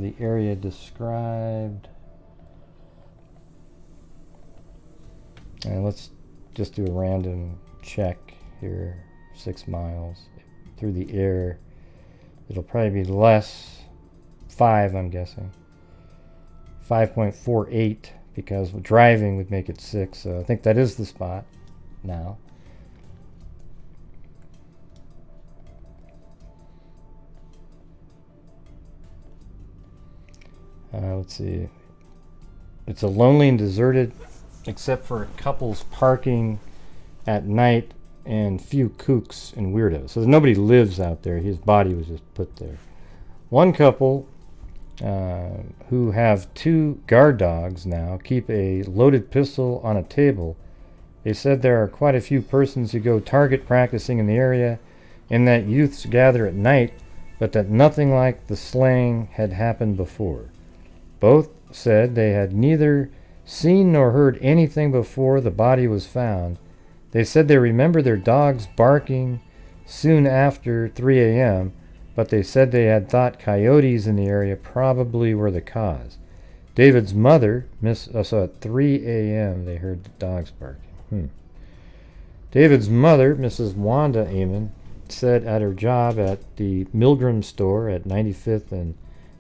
the area described. And let's just do a random check here. 6 miles through the air. It'll probably be less. 5, I'm guessing. 5.48 because driving would make it 6. So I think that is the spot now. Let's see. It's a lonely and deserted, except for couples parking at night and few kooks and weirdos. So nobody lives out there. His body was just put there. One couple who have 2 guard dogs now, keep a loaded pistol on a table. They said there are quite a few persons who go target practicing in the area, and that youths gather at night, but that nothing like the slaying had happened before. Both said they had neither seen nor heard anything before the body was found. They said they remember their dogs barking soon after 3 a.m., but they said they had thought coyotes in the area probably were the cause. David's mother, so at 3 a.m. they heard the dogs barking. David's mother, Mrs. Wanda Aymond, said at her job at the Milgram store at 95th and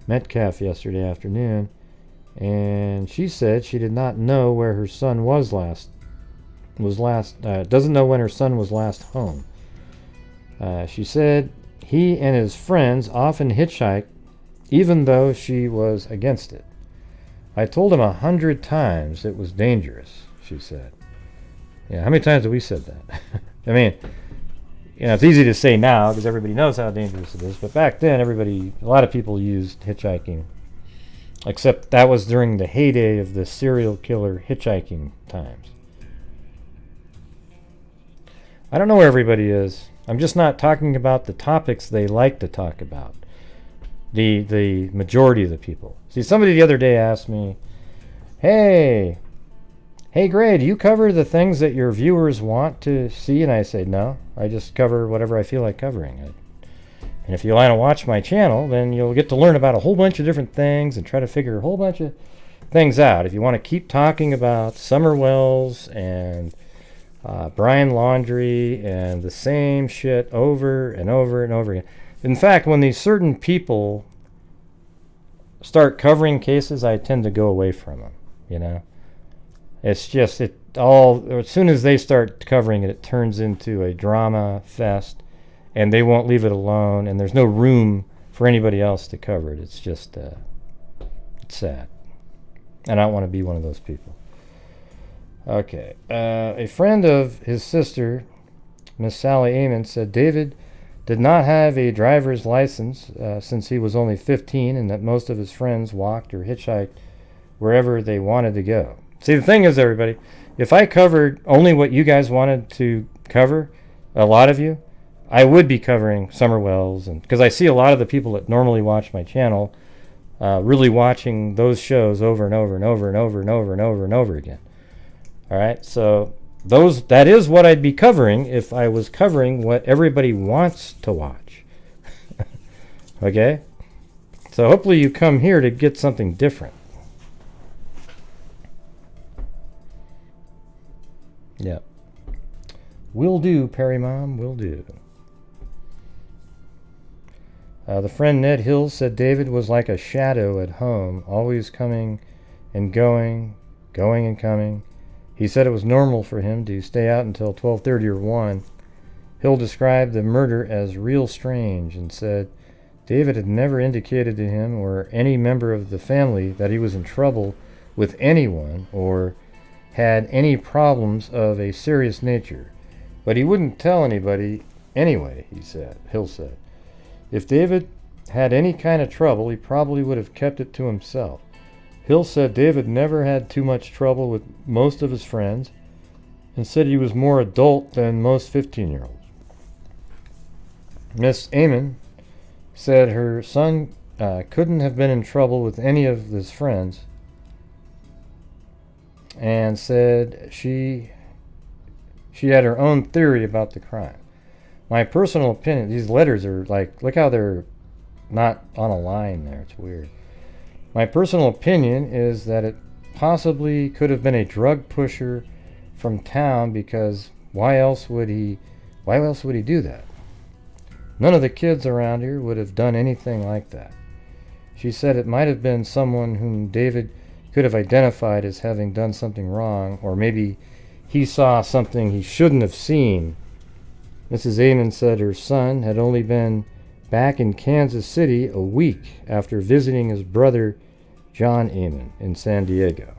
Metcalf yesterday afternoon, and she said she did not know where her son doesn't know when her son was last home. She said he and his friends often hitchhiked, even though she was against it. I told him 100 times it was dangerous, she said. Yeah, how many times have we said that? I mean, it's easy to say now because everybody knows how dangerous it is, but back then a lot of people used hitchhiking, except that was during the heyday of the serial killer hitchhiking times. I don't know where everybody is. I'm just not talking about the topics they like to talk about. The majority of the people. See, somebody the other day asked me, Hey Gray, do you cover the things that your viewers want to see? And I say, no, I just cover whatever I feel like covering. And if you want to watch my channel, then you'll get to learn about a whole bunch of different things and try to figure a whole bunch of things out. If you want to keep talking about Summer Wells and Brian Laundrie and the same shit over and over and over again. In fact, when these certain people start covering cases, I tend to go away from them, It's just, as soon as they start covering it, it turns into a drama fest, and they won't leave it alone, and there's no room for anybody else to cover it. It's just, it's sad. And I don't want to be one of those people. Okay. A friend of his sister, Miss Sally Aymond, said David did not have a driver's license since he was only 15, and that most of his friends walked or hitchhiked wherever they wanted to go. See, the thing is, everybody, if I covered only what you guys wanted to cover, a lot of you, I would be covering Summer Wells, and because I see a lot of the people that normally watch my channel really watching those shows over and over and over and over and over and over and over again. All right, so that is what I'd be covering if I was covering what everybody wants to watch. Okay? So hopefully you come here to get something different. Yeah. Will do, Perry Mom, will do. The friend Ned Hill said David was like a shadow at home, always coming and going and coming. He said it was normal for him to stay out until 12:30 or 1. Hill described the murder as real strange and said David had never indicated to him or any member of the family that he was in trouble with anyone or had any problems of a serious nature. But he wouldn't tell anybody anyway, Hill said. If David had any kind of trouble, he probably would have kept it to himself. Hill said David never had too much trouble with most of his friends and said he was more adult than most 15-year-olds. Miss Aymond said her son couldn't have been in trouble with any of his friends and said she had her own theory about the crime. My personal opinion, these letters are like, look how they're not on a line there. It's weird. My personal opinion is that it possibly could have been a drug pusher from town because why else would he do that? None of the kids around here would have done anything like that. She said it might have been someone whom David could have identified as having done something wrong, or maybe he saw something he shouldn't have seen. Mrs. Aymond said her son had only been back in Kansas City a week after visiting his brother John Aymond in San Diego.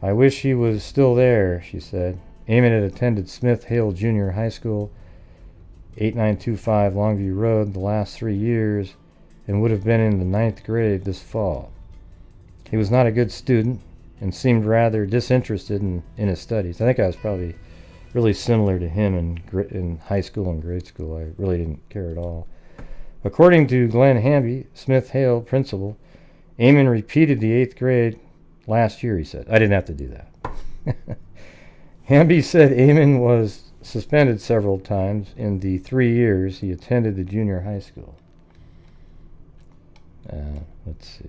I wish he was still there, she said. Aymond had attended Smith Hale Junior High School, 8925 Longview Road, the last 3 years. and would have been in the 9th grade this fall. He was not a good student and seemed rather disinterested in his studies. I think I was probably really similar to him in high school and grade school. I really didn't care at all. According to Glenn Hamby, Smith Hale principal, Aymond repeated the 8th grade last year, he said. I didn't have to do that. Hamby said Aymond was suspended several times in the 3 years he attended the junior high school. Let's see.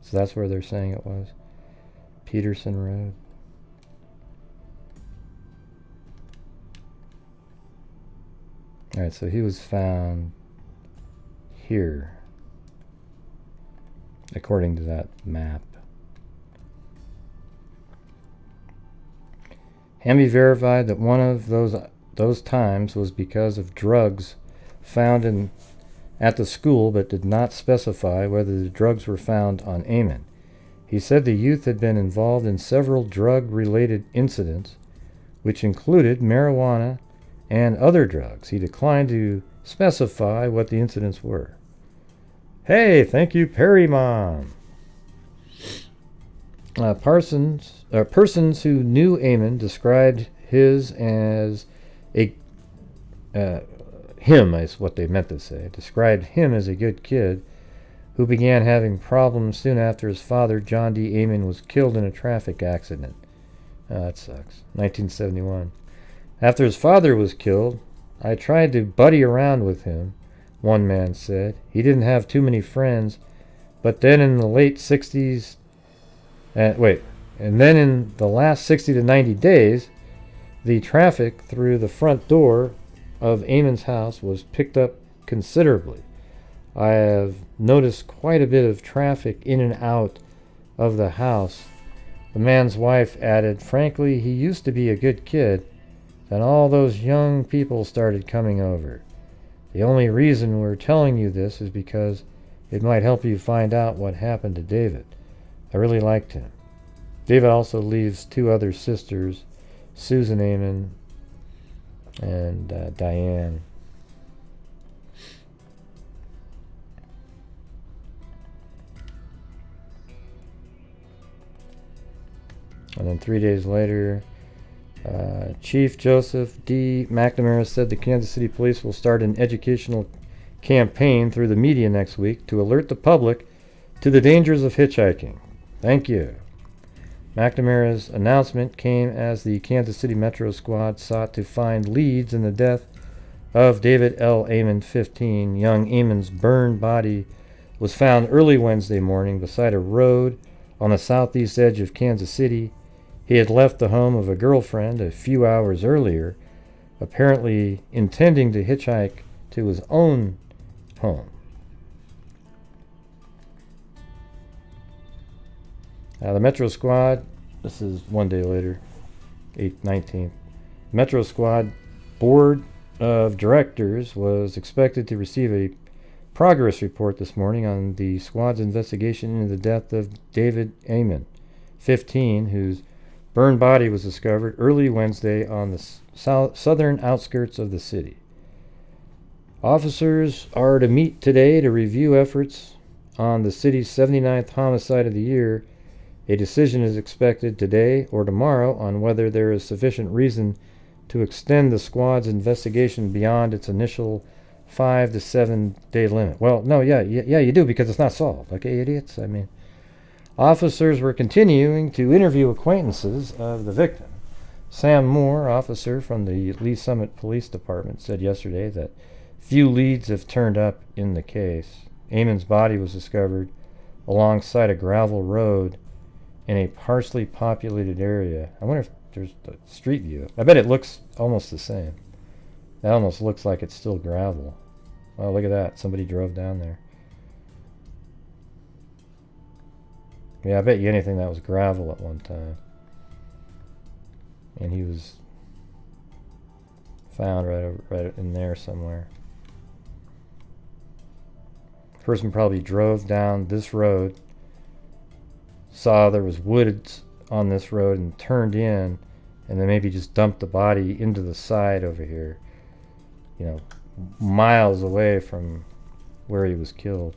So that's where they're saying it was. Peterson Road. Alright, so he was found here, according to that map. Hamby verified that one of those times was because of drugs found at the school, but did not specify whether the drugs were found on Aymond. He said the youth had been involved in several drug-related incidents, which included marijuana and other drugs. He declined to specify what the incidents were. Hey, thank you, Perry Mom. Persons who knew Aymond described his as him is what they meant to say, described him as a good kid who began having problems soon after his father, John D. Aymond, was killed in a traffic accident. That sucks. 1971. After his father was killed, I tried to buddy around with him, one man said. He didn't have too many friends, but then in the late 60s, and then in the last 60 to 90 days, the traffic through the front door of Aymond's house was picked up considerably. I have noticed quite a bit of traffic in and out of the house. The man's wife added, frankly, he used to be a good kid, and all those young people started coming over. The only reason we're telling you this is because it might help you find out what happened to David. I really liked him. David also leaves 2 other sisters, Susan Aymond and Diane. And then 3 days later, Chief Joseph D. McNamara said the Kansas City Police will start an educational campaign through the media next week to alert the public to the dangers of hitchhiking. Thank you. McNamara's announcement came as the Kansas City Metro Squad sought to find leads in the death of David L. Aymond, 15. Young Aymond's burned body was found early Wednesday morning beside a road on the southeast edge of Kansas City. He had left the home of a girlfriend a few hours earlier, apparently intending to hitchhike to his own home. The Metro Squad, this is 1 day later, 8/19th. Metro Squad Board of Directors was expected to receive a progress report this morning on the squad's investigation into the death of David Aymond, 15, whose burned body was discovered early Wednesday on the southern outskirts of the city. Officers are to meet today to review efforts on the city's 79th homicide of the year. A decision is expected today or tomorrow on whether there is sufficient reason to extend the squad's investigation beyond its initial 5 to 7 day limit. Well, no, yeah, you do, because it's not solved. Okay, idiots? I mean, officers were continuing to interview acquaintances of the victim. Sam Moore, officer from the Lee Summit Police Department, said yesterday that few leads have turned up in the case. Aymond's body was discovered alongside a gravel road in a sparsely populated area. I wonder if there's a street view. I bet it looks almost the same. That almost looks like it's still gravel. Oh, look at that. Somebody drove down there. Yeah, I bet you anything that was gravel at one time. And he was found right in there somewhere. The person probably drove down this road, saw there was woods on this road, and turned in and then maybe just dumped the body into the side over here, you know, miles away from where he was killed.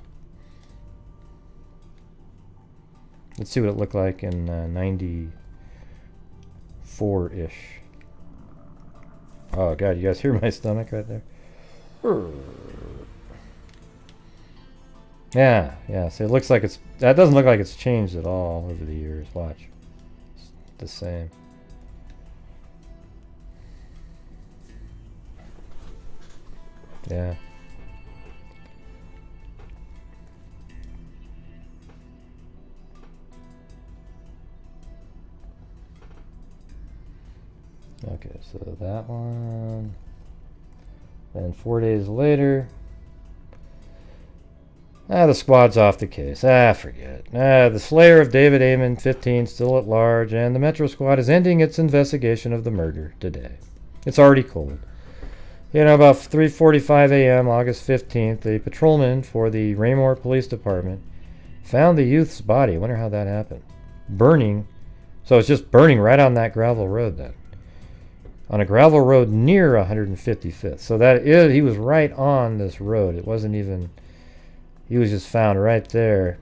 Let's see what it looked like in 94-ish. Oh god, you guys hear my stomach right there? Yeah, so it looks like that doesn't look like it's changed at all over the years. Watch. It's the same. Yeah. Okay, so that one. Then 4 days later. The squad's off the case. Forget. The slayer of David Aymond, 15, still at large, and the Metro Squad is ending its investigation of the murder today. It's already cold. You know, about 3:45 a.m., August 15th, a patrolman for the Raymore Police Department found the youth's body. I wonder how that happened. Burning. So it's just burning right on that gravel road then. On a gravel road near 155th. So he was right on this road. It wasn't even... He was just found right there.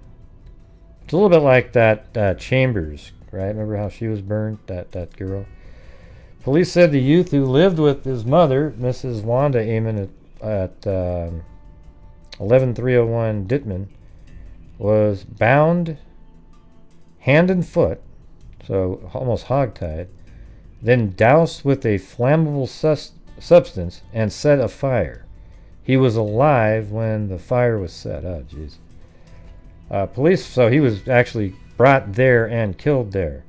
It's a little bit like that Chambers, right? Remember how she was burned, that girl? Police said the youth who lived with his mother, Mrs. Wanda Aymond, at 11301 Dittman, was bound hand and foot, so almost hogtied, then doused with a flammable substance and set afire. He was alive when the fire was set. Oh, jeez. So he was actually brought there and killed there.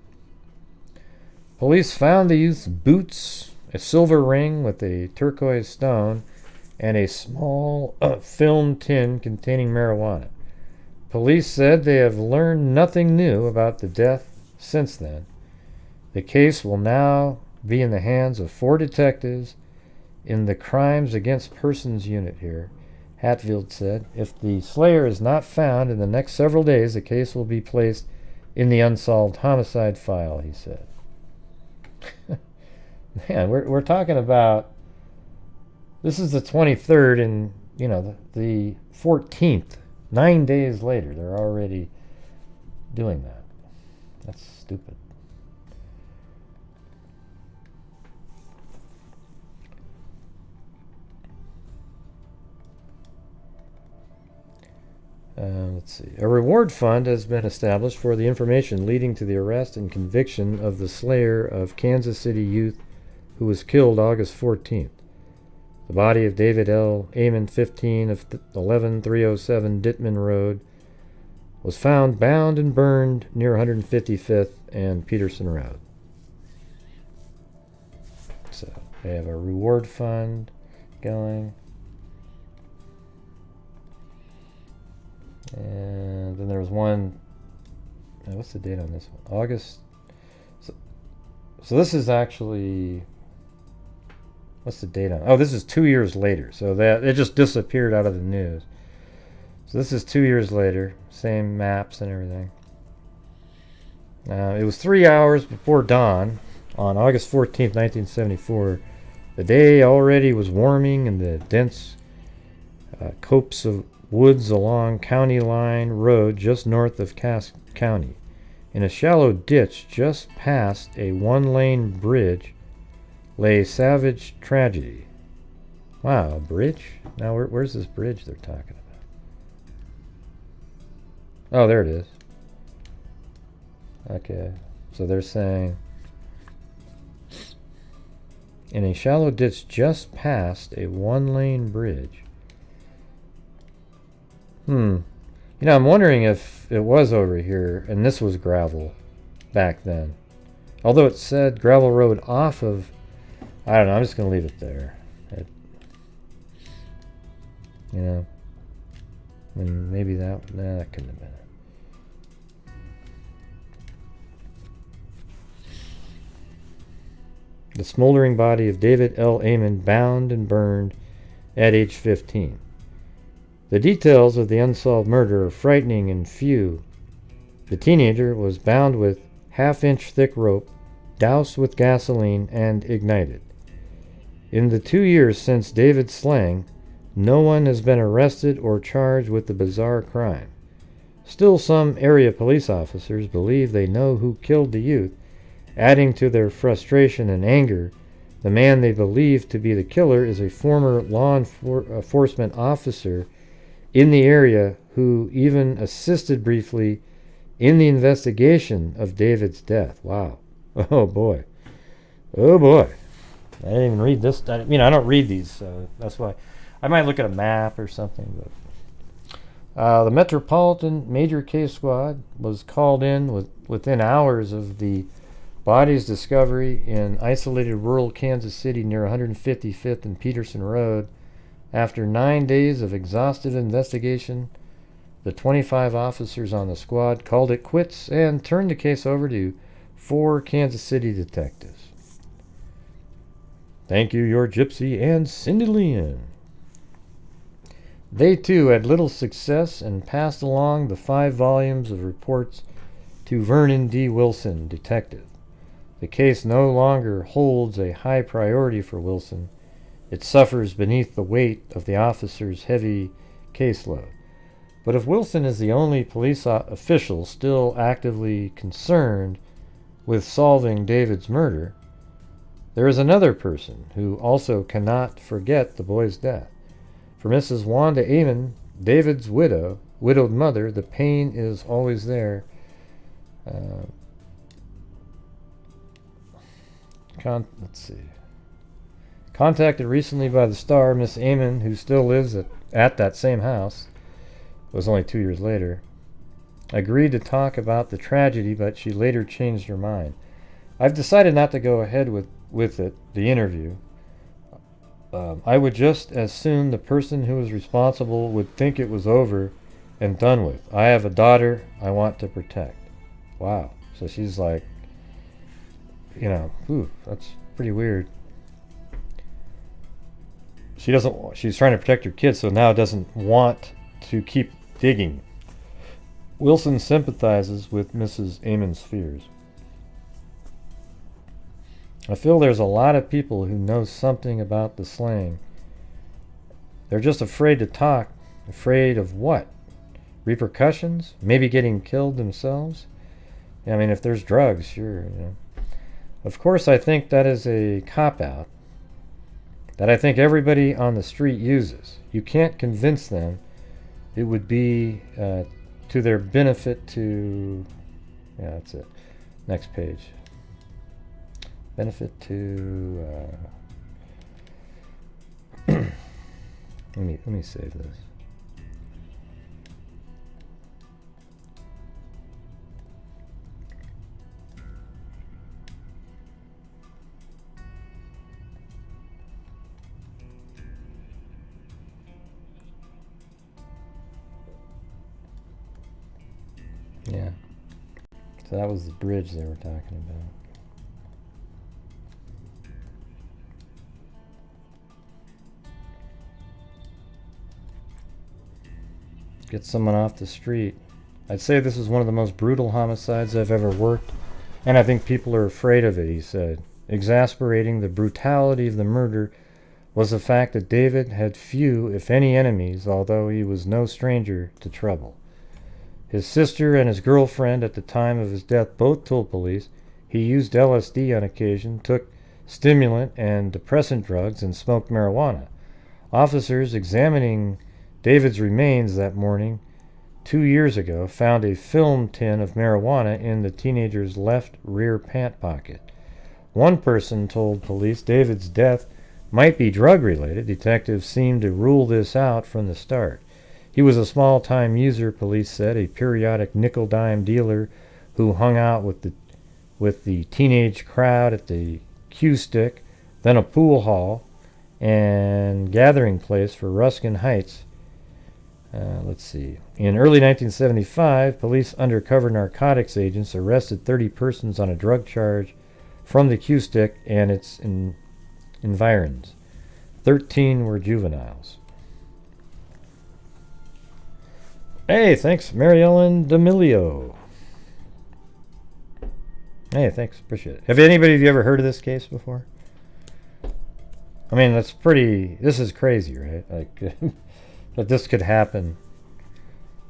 Police found the youth's boots, a silver ring with a turquoise stone, and a small film tin containing marijuana. Police said they have learned nothing new about the death since then. The case will now be in the hands of 4 detectives in the Crimes Against Persons unit here, Hatfield said. If the slayer is not found in the next several days, the case will be placed in the unsolved homicide file, he said. Man, we're talking about, this is the 23rd, and you know, the 14th, 9 days later, they're already doing that. That's stupid. Let's see. A reward fund has been established for the information leading to the arrest and conviction of the slayer of Kansas City youth who was killed August 14th. The body of David L. Aymond, 15, of 11307 Dittman Road, was found bound and burned near 155th and Peterson Road. So they have a reward fund going. And then there was one, what's the date on this one? August. So this is actually, what's the date on? Oh, this is 2 years later. So that it just disappeared out of the news. So this is 2 years later. Same maps and everything. It was 3 hours before dawn on August 14th, 1974. The day already was warming in the dense copse of woods along County Line Road just north of Cass County. In a shallow ditch just past a one-lane bridge lay savage tragedy. Wow, a bridge? Now where's this bridge they're talking about? Oh, there it is. Okay, so they're saying in a shallow ditch just past a one-lane bridge. You know, I'm wondering if it was over here and this was gravel back then. Although it said gravel road off of, I don't know, I'm just going to leave it there. You know, I mean, maybe that couldn't have been it. The smoldering body of David L. Aymond bound and burned at age 15. The details of the unsolved murder are frightening and few. The teenager was bound with half-inch thick rope, doused with gasoline, and ignited. In the 2 years since David's slaying, no one has been arrested or charged with the bizarre crime. Still, some area police officers believe they know who killed the youth, adding to their frustration and anger. The man they believe to be the killer is a former law enforcement officer in the area who even assisted briefly in the investigation of David's death. Wow. Oh boy. Oh boy. I didn't even read this. I don't read these, so that's why. I might look at a map or something. But the Metropolitan Major Case Squad was called in within hours of the body's discovery in isolated rural Kansas City near 155th and Peterson Road. After 9 days of exhaustive investigation, the 25 officers on the squad called it quits and turned the case over to 4 Kansas City detectives. Thank you, your Gypsy and Cindy Leon. They too had little success and passed along the 5 volumes of reports to Vernon D. Wilson, detective. The case no longer holds a high priority for Wilson. It suffers beneath the weight of the officer's heavy caseload. But if Wilson is the only police official still actively concerned with solving David's murder, there is another person who also cannot forget the boy's death. For Mrs. Wanda Aymond, David's widowed mother, the pain is always there. Let's see. Contacted recently by the Star, Miss Aymond, who still lives at that same house, it was only 2 years later, agreed to talk about the tragedy, but she later changed her mind. I've decided not to go ahead with the interview. I would just as soon the person who was responsible would think it was over and done with. I have a daughter I want to protect. Wow. So she's like, that's pretty weird. She's trying to protect her kids, so now doesn't want to keep digging. Wilson sympathizes with Mrs. Aymond's fears. I feel there's a lot of people who know something about the slaying. They're just afraid to talk. Afraid of what? Repercussions? Maybe getting killed themselves? If there's drugs, sure. Of course, I think that is a cop-out that I think everybody on the street uses. You can't convince them. It would be to their benefit to... Yeah, that's it. Next page. Benefit to... let me save this. Yeah. So that was the bridge they were talking about. Get someone off the street. I'd say this is one of the most brutal homicides I've ever worked, and I think people are afraid of it, he said. Exasperating the brutality of the murder was the fact that David had few, if any, enemies, although he was no stranger to trouble. His sister and his girlfriend at the time of his death both told police he used LSD on occasion, took stimulant and depressant drugs, and smoked marijuana. Officers examining David's remains that morning 2 years ago found a film tin of marijuana in the teenager's left rear pant pocket. One person told police David's death might be drug-related. Detectives seemed to rule this out from the start. He was a small-time user, police said, a periodic nickel-dime dealer who hung out with the teenage crowd at the Q-Stick, then a pool hall and gathering place for Ruskin Heights. Let's see. In early 1975, police undercover narcotics agents arrested 30 persons on a drug charge from the Q-Stick and its environs. 13 were juveniles. Hey, thanks, Mary Ellen D'Amelio. Hey, thanks. Appreciate it. Have anybody of you ever heard of this case before? I mean, that's pretty... This is crazy, right? Like, that this could happen.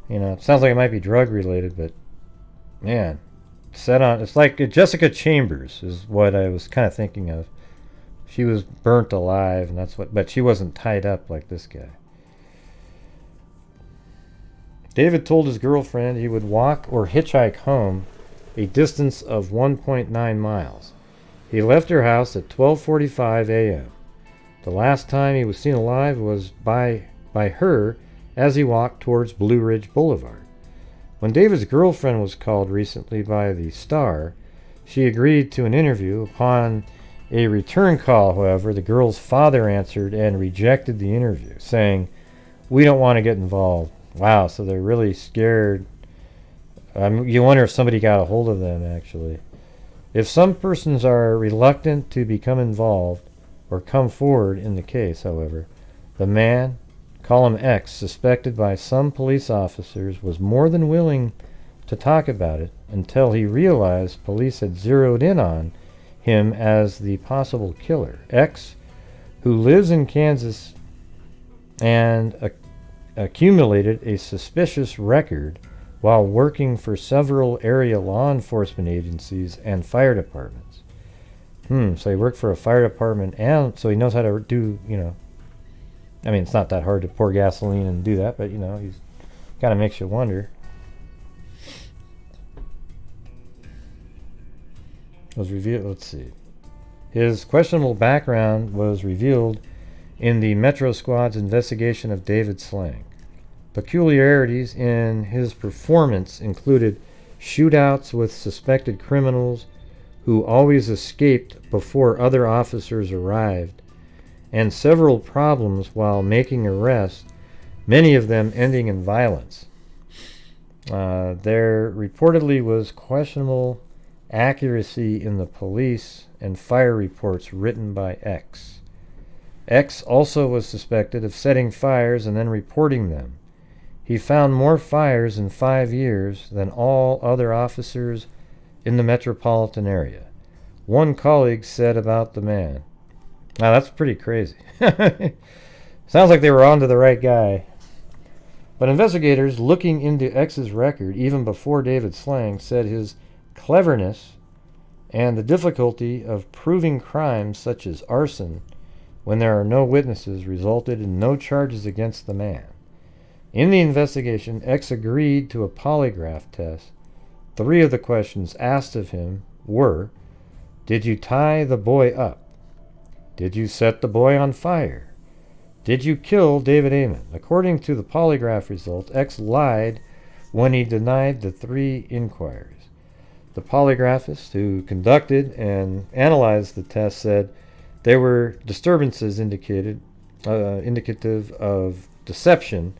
You know, it sounds like it might be drug-related, but... Man. Set on... It's like Jessica Chambers is what I was kind of thinking of. She was burnt alive, and that's what... But she wasn't tied up like this guy. David told his girlfriend he would walk or hitchhike home a distance of 1.9 miles. He left her house at 12:45 a.m. The last time he was seen alive was by her as he walked towards Blue Ridge Boulevard. When David's girlfriend was called recently by the Star, she agreed to an interview. Upon a return call, however, the girl's father answered and rejected the interview, saying, "We don't want to get involved." Wow, so they're really scared. You wonder if somebody got a hold of them, actually. If some persons are reluctant to become involved or come forward in the case, however, the man, call him X, suspected by some police officers, was more than willing to talk about it until he realized police had zeroed in on him as the possible killer. X, who lives in Kansas and accumulated a suspicious record while working for several area law enforcement agencies and fire departments. So he worked for a fire department, and so he knows how to do, you know, I mean, it's not that hard to pour gasoline and do that, but, you know, he's kind of makes you wonder. Was revealed, let's see. His questionable background was revealed in the Metro Squad's investigation of David Slang. Peculiarities in his performance included shootouts with suspected criminals who always escaped before other officers arrived, and several problems while making arrests, many of them ending in violence. There reportedly was questionable accuracy in the police and fire reports written by X. X also was suspected of setting fires and then reporting them. He found more fires in 5 years than all other officers in the metropolitan area. One colleague said about the man. Now that's pretty crazy. Sounds like they were on to the right guy. But investigators looking into X's record even before David Slang said his cleverness and the difficulty of proving crimes such as arson when there are no witnesses resulted in no charges against the man. In the investigation, X agreed to a polygraph test. 3 of the questions asked of him were, did you tie the boy up? Did you set the boy on fire? Did you kill David Aymond? According to the polygraph results, X lied when he denied the 3 inquiries. The polygraphist who conducted and analyzed the test said there were disturbances indicative of deception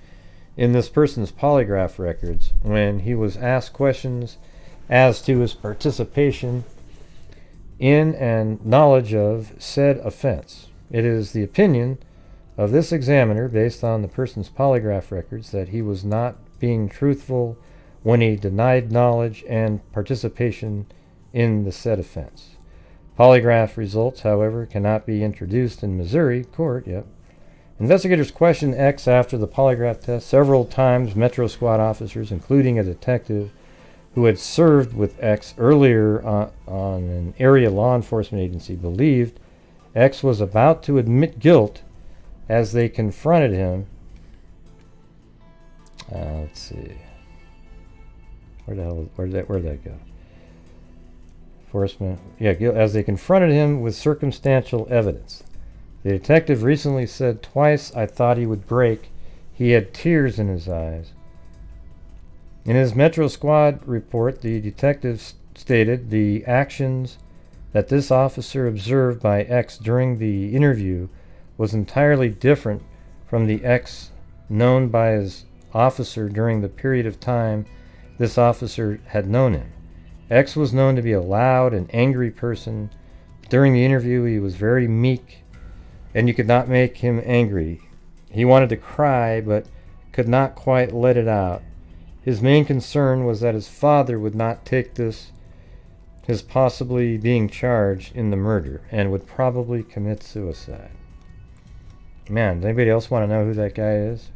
in this person's polygraph records when he was asked questions as to his participation in and knowledge of said offense. It is the opinion of this examiner, based on the person's polygraph records, that he was not being truthful when he denied knowledge and participation in the said offense. Polygraph results, however, cannot be introduced in Missouri court. Investigators questioned X after the polygraph test. Several times, Metro Squad officers, including a detective who had served with X earlier on an area law enforcement agency, believed X was about to admit guilt as they confronted him. Let's see. Where'd that go? Enforcement. As they confronted him with circumstantial evidence. The detective recently said twice, I thought he would break. He had tears in his eyes. In his Metro Squad report, the detective stated the actions that this officer observed by X during the interview was entirely different from the X known by his officer during the period of time this officer had known him. X was known to be a loud and angry person. During the interview, he was very meek, and you could not make him angry. He wanted to cry, but could not quite let it out. His main concern was that his father would not take this is possibly being charged in the murder and would probably commit suicide. Man, does anybody else want to know who that guy is?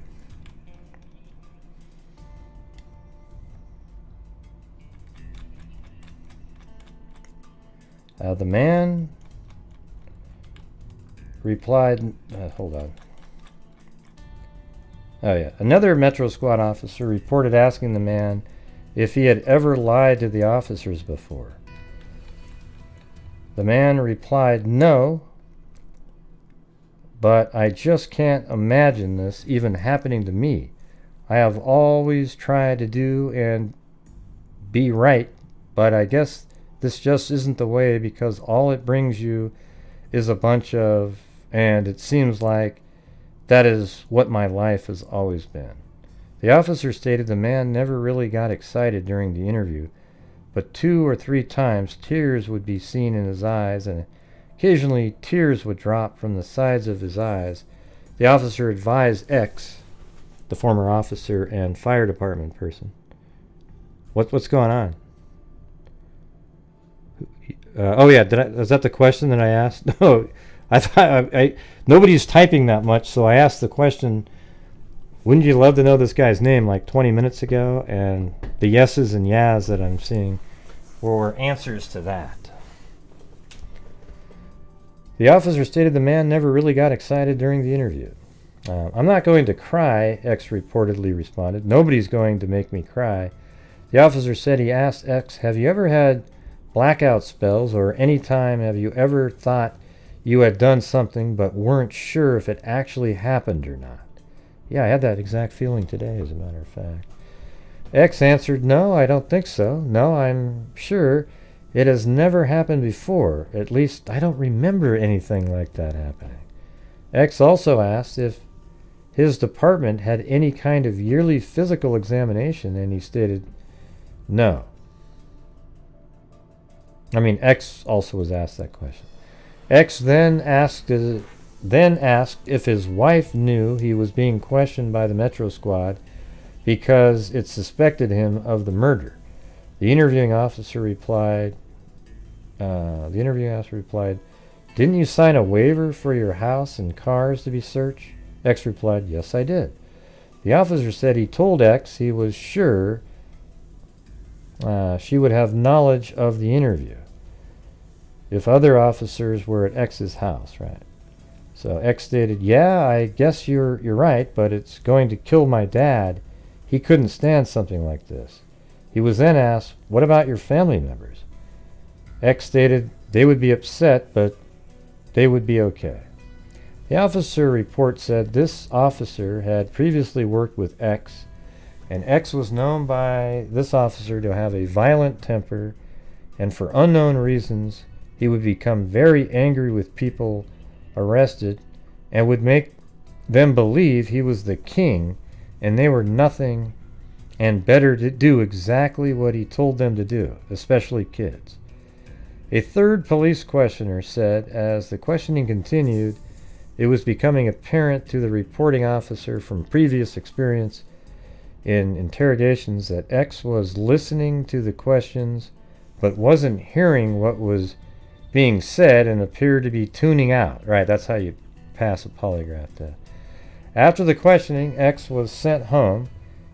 The man replied, hold on. Oh yeah, another Metro Squad officer reported asking the man if he had ever lied to the officers before. The man replied, no, but I just can't imagine this even happening to me. I have always tried to do and be right, but I guess this just isn't the way, because all it brings you is a bunch of, and it seems like that is what my life has always been. The officer stated the man never really got excited during the interview, but 2 or 3 times tears would be seen in his eyes, and occasionally tears would drop from the sides of his eyes. The officer advised X, the former officer and fire department person. What's going on? Oh yeah, is that the question that I asked? No, I thought nobody's typing that much, so I asked the question, wouldn't you love to know this guy's name, like 20 minutes ago? And the yeses and yas that I'm seeing were answers to that. The officer stated the man never really got excited during the interview. I'm not going to cry, X reportedly responded. Nobody's going to make me cry. The officer said he asked X, have you ever had blackout spells, or any time have you ever thought you had done something but weren't sure if it actually happened or not? Yeah, I had that exact feeling today, as a matter of fact. X answered, no, I don't think so. No, I'm sure it has never happened before. At least I don't remember anything like that happening. X also asked if his department had any kind of yearly physical examination, and he stated, no. X also was asked that question. X then asked if his wife knew he was being questioned by the Metro Squad because it suspected him of the murder. The interviewing officer replied, didn't you sign a waiver for your house and cars to be searched? X replied, yes, I did. The officer said he told X he was sure she would have knowledge of the interview if other officers were at X's house, right? So X stated, yeah, I guess you're right, but it's going to kill my dad. He couldn't stand something like this. He was then asked, what about your family members? X stated they would be upset, but they would be okay. The officer report said this officer had previously worked with X, and X was known by this officer to have a violent temper, and for unknown reasons, he would become very angry with people arrested and would make them believe he was the king and they were nothing and better to do exactly what he told them to do, especially kids. A third police questioner said as the questioning continued, it was becoming apparent to the reporting officer from previous experience in interrogations that X was listening to the questions but wasn't hearing what was being said and appeared to be tuning out. Right, that's how you pass a polygraph test. After the questioning, X was sent home.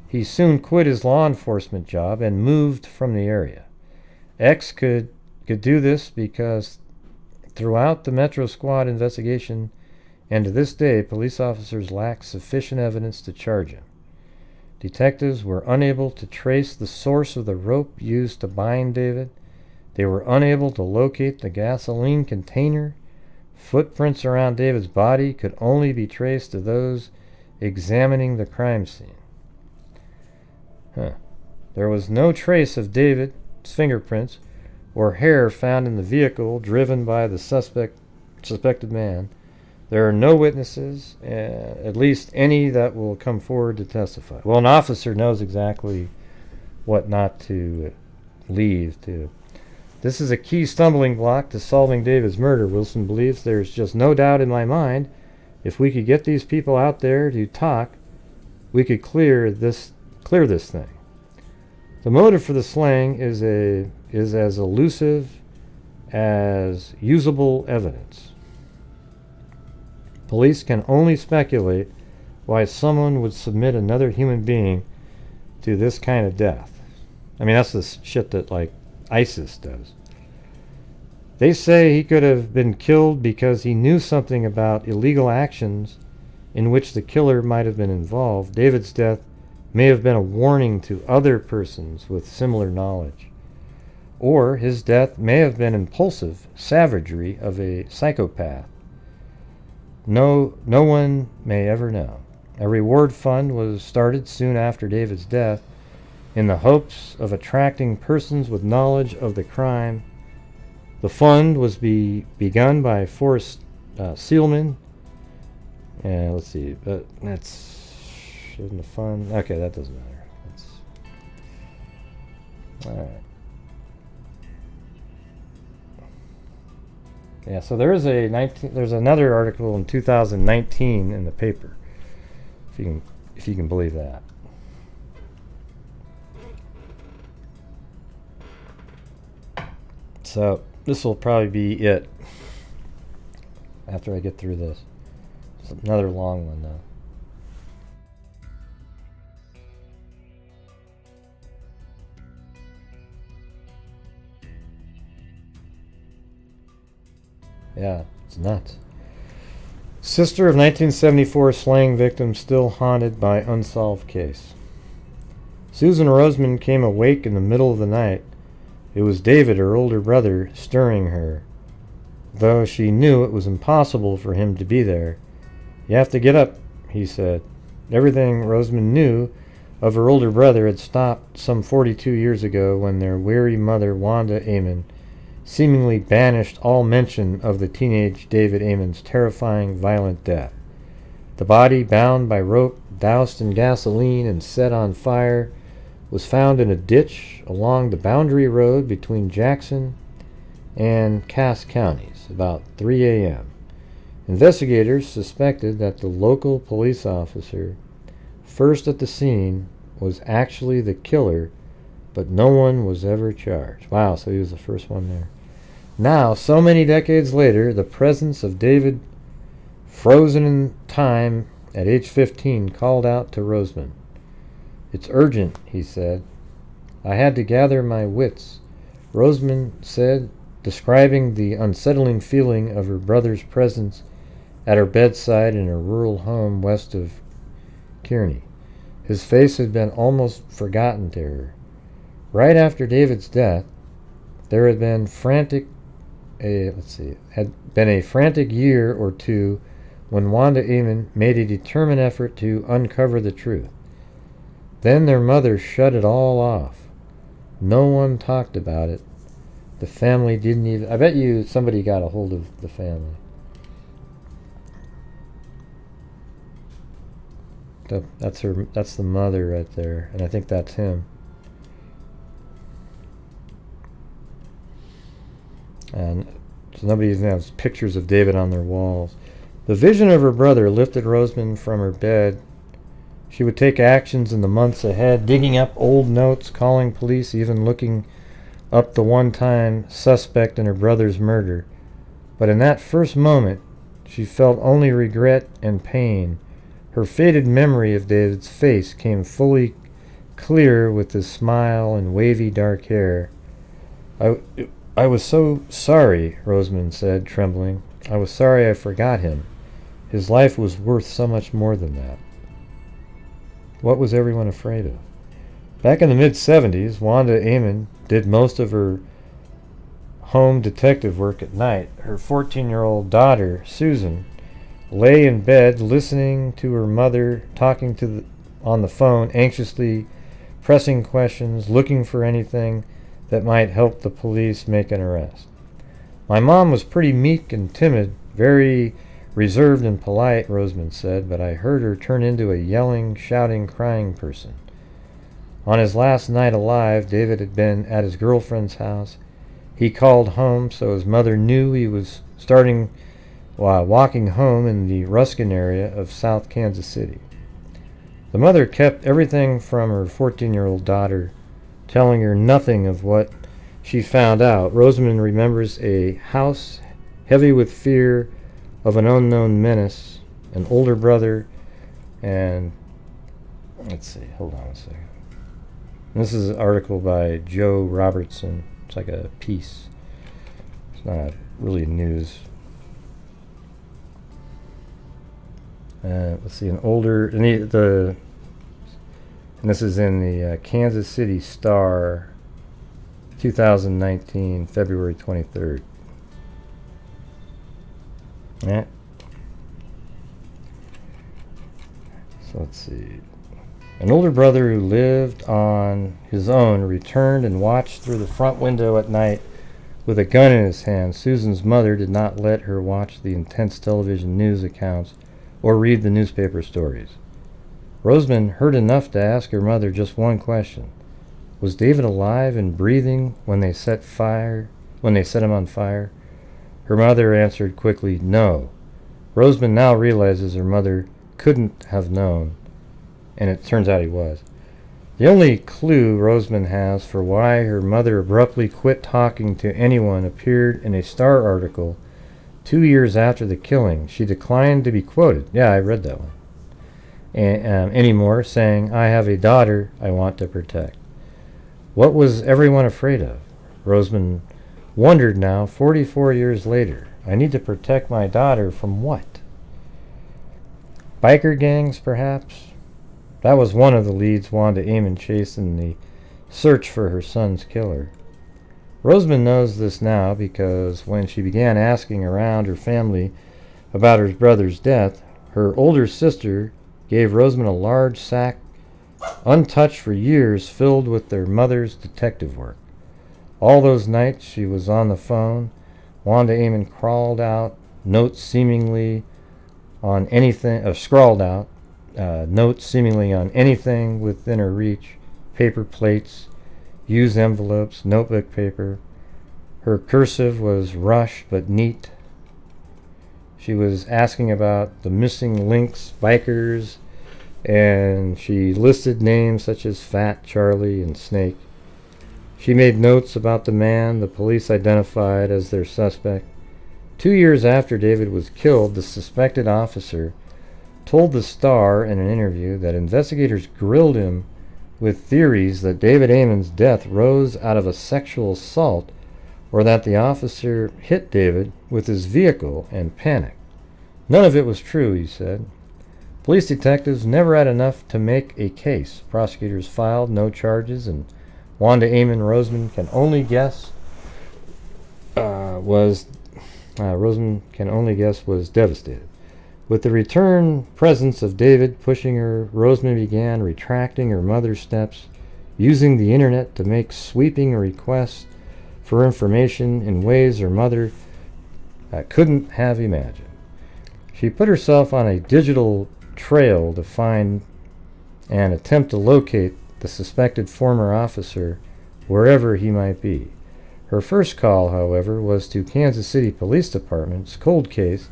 He soon quit his law enforcement job and moved from the area. X could do this because throughout the Metro Squad investigation and to this day, police officers lack sufficient evidence to charge him. Detectives were unable to trace the source of the rope used to bind David. They were unable to locate the gasoline container. Footprints around David's body could only be traced to those examining the crime scene. There was no trace of David's fingerprints or hair found in the vehicle driven by the suspected man. There are no witnesses, at least any that will come forward to testify. Well, an officer knows exactly what not to leave to. This is a key stumbling block to solving David's murder. Wilson believes there's just no doubt in my mind if we could get these people out there to talk, we could clear this thing. The motive for the slaying is a is as elusive as usable evidence. Police can only speculate why someone would submit another human being to this kind of death. I mean, that's the shit that, like, ISIS does. They say he could have been killed because he knew something about illegal actions in which the killer might have been involved. David's death may have been a warning to other persons with similar knowledge. Or his death may have been impulsive savagery of a psychopath. No one may ever know. A reward fund was started soon after David's death in the hopes of attracting persons with knowledge of the crime. The fund was begun by Forrest Seelman. Let's see, that's shouldn't the fund. Okay, that doesn't matter. All right. Yeah, so there's another article in 2019 in the paper, if you can believe that. So this will probably be it after I get through this. It's another long one though. Yeah, it's nuts. Sister of 1974 slaying victim still haunted by unsolved case. Susan Roseman came awake in the middle of the night. It was David, her older brother, stirring her, though she knew it was impossible for him to be there. "You have to get up," he said. Everything Roseman knew of her older brother had stopped some 42 years ago when their weary mother, Wanda Aymond, seemingly banished all mention of the teenage David Aymond's terrifying, violent death. The body, bound by rope, doused in gasoline, and set on fire, was found in a ditch along the boundary road between Jackson and Cass counties about 3 a.m. Investigators suspected that the local police officer first at the scene was actually the killer, but no one was ever charged. Wow, so he was the first one there. Now, so many decades later, the presence of David, frozen in time at age 15, called out to Roseman. "It's urgent," he said. "I had to gather my wits," Roseman said, describing the unsettling feeling of her brother's presence at her bedside in a rural home west of Kearney. His face had been almost forgotten to her. Right after David's death, there had been a frantic year or two when Wanda Aymond made a determined effort to uncover the truth. Then their mother shut it all off. No one talked about it. The family didn't even... I bet you somebody got a hold of the family. That's the mother right there, and I think that's him. And so nobody even has pictures of David on their walls. The vision of her brother lifted Roseman from her bed. She would take actions in the months ahead, digging up old notes, calling police, even looking up the one-time suspect in her brother's murder. But in that first moment, she felt only regret and pain. Her faded memory of David's face came fully clear with his smile and wavy dark hair. I was so sorry," Roseman said, trembling. "I was sorry I forgot him. His life was worth so much more than that." What was everyone afraid of? Back in the mid-70s, Wanda Aymond did most of her home detective work at night. Her 14-year-old daughter, Susan, lay in bed listening to her mother talking on the phone, anxiously pressing questions, looking for anything that might help the police make an arrest. "My mom was pretty meek and timid, very reserved and polite," Roseman said, "but I heard her turn into a yelling, shouting, crying person." On his last night alive, David had been at his girlfriend's house. He called home, so his mother knew he was walking home in the Ruskin area of South Kansas City. The mother kept everything from her 14-year-old daughter, telling her nothing of what she found out. Rosamond remembers a house heavy with fear of an unknown menace, an older brother, and let's see, hold on a second. This is an article by Joe Robertson. It's like a piece. It's not really news. Let's see, an older, and this is in the Kansas City Star, 2019, February 23rd. Yeah. So let's see. An older brother who lived on his own returned and watched through the front window at night with a gun in his hand. Susan's mother did not let her watch the intense television news accounts or read the newspaper stories. Rosamond heard enough to ask her mother just one question. Was David alive and breathing when they set him on fire? Her mother answered quickly, no. Rosamond now realizes her mother couldn't have known, and it turns out he was. The only clue Rosamond has for why her mother abruptly quit talking to anyone appeared in a Star article 2 years after the killing. She declined to be quoted. Yeah, I read that one. Anymore, saying, I have a daughter I want to protect. What was everyone afraid of? Rosamond wondered now, 44 years later. I need to protect my daughter from what? Biker gangs, perhaps? That was one of the leads Wanda Aymond chased in the search for her son's killer. Rosamond knows this now because when she began asking around her family about her brother's death, her older sister gave Rosamond a large sack, untouched for years, filled with their mother's detective work. All those nights she was on the phone, Wanda Aymond scrawled out notes seemingly on anything within her reach, paper plates, used envelopes, notebook paper. Her cursive was rushed but neat. She was asking about the missing links, bikers, and she listed names such as Fat, Charlie, and Snake. She made notes about the man the police identified as their suspect. 2 years after David was killed, the suspected officer told the Star in an interview that investigators grilled him with theories that David Aymond's death rose out of a sexual assault or that the officer hit David with his vehicle and panicked. None of it was true, he said. Police detectives never had enough to make a case. Prosecutors filed no charges, and Wanda Aymond Rosamond can only guess was devastated. With the return presence of David pushing her, Rosamond began retracting her mother's steps, using the internet to make sweeping requests for information in ways her mother couldn't have imagined. She put herself on a digital trail to find and attempt to locate the suspected former officer wherever he might be. Her first call, however, was to Kansas City Police Department's cold case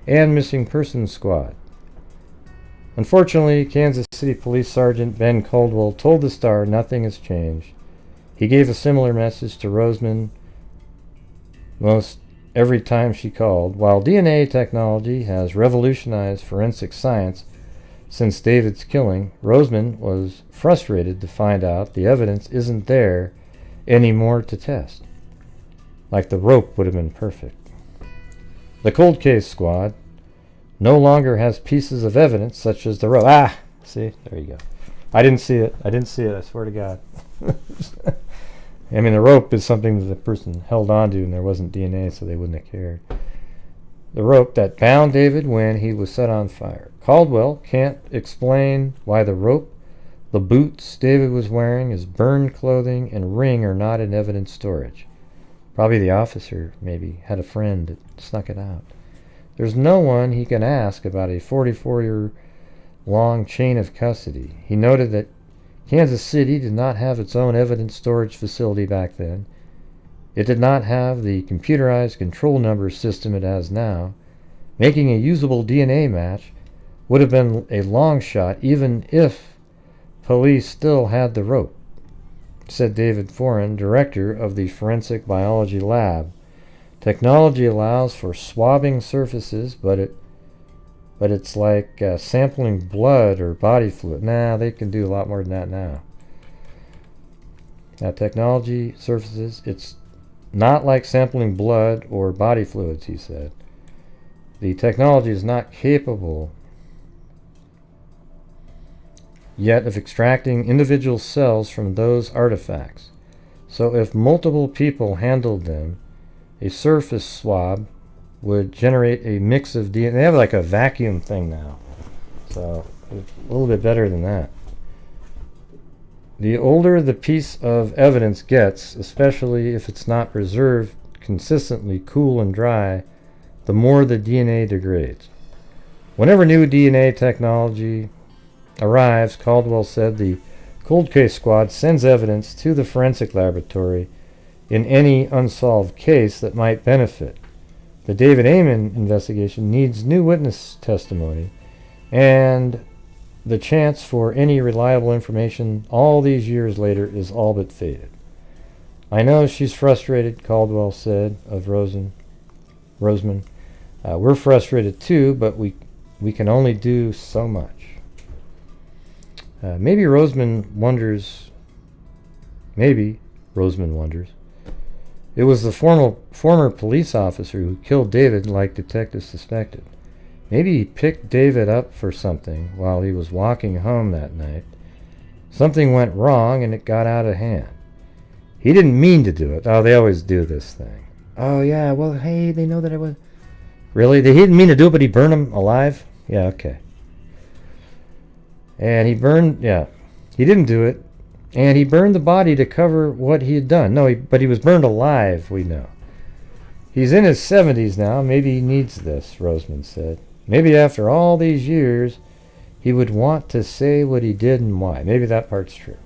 and missing persons squad. Unfortunately, Kansas City Police Sergeant Ben Caldwell told the Star nothing has changed. He gave a similar message to Rosamond most every time she called. While DNA technology has revolutionized forensic science since David's killing, Rosamond was frustrated to find out the evidence isn't there anymore to test. Like the rope would have been perfect. The cold case squad no longer has pieces of evidence such as the rope. Ah! See? There you go. I didn't see it. I swear to God. I mean, the rope is something that the person held onto and there wasn't DNA, so they wouldn't have cared. The rope that bound David when he was set on fire. Caldwell can't explain why the rope, the boots David was wearing, his burned clothing, and ring are not in evidence storage. Probably the officer, maybe, had a friend that snuck it out. There's no one he can ask about a 44-year-long chain of custody. He noted that Kansas City did not have its own evidence storage facility back then. It did not have the computerized control number system it has now. Making a usable DNA match would have been a long shot even if police still had the rope. said David Foran, director of the Forensic Biology Lab. Technology allows for swabbing surfaces, but it's like sampling blood or body fluid. Nah, they can do a lot more than that now. Now, technology surfaces, it's not like sampling blood or body fluids, he said. The technology is not capable yet of extracting individual cells from those artifacts. So if multiple people handled them, a surface swab would generate a mix of DNA. They have like a vacuum thing now, so it's a little bit better than that. The older the piece of evidence gets, especially if it's not preserved consistently cool and dry, the more the DNA degrades. Whenever new DNA technology arrives, Caldwell said, the cold case squad sends evidence to the forensic laboratory in any unsolved case that might benefit. The David Aymond investigation needs new witness testimony, and the chance for any reliable information all these years later is all but faded. I know she's frustrated, Caldwell said of Roseman. We're frustrated too, but we can only do so much. Maybe Roseman wonders. It was the former police officer who killed David like detectives suspected. Maybe he picked David up for something while he was walking home that night. Something went wrong and it got out of hand. He didn't mean to do it. Oh, they always do this thing. Oh, yeah, well, hey, they know that I was... Really? He didn't mean to do it, but he burned him alive? Yeah, okay. And he didn't do it. And he burned the body to cover what he had done. But he was burned alive, we know. He's in his 70s now. Maybe he needs this, Roseman said. Maybe after all these years, he would want to say what he did and why. Maybe that part's true.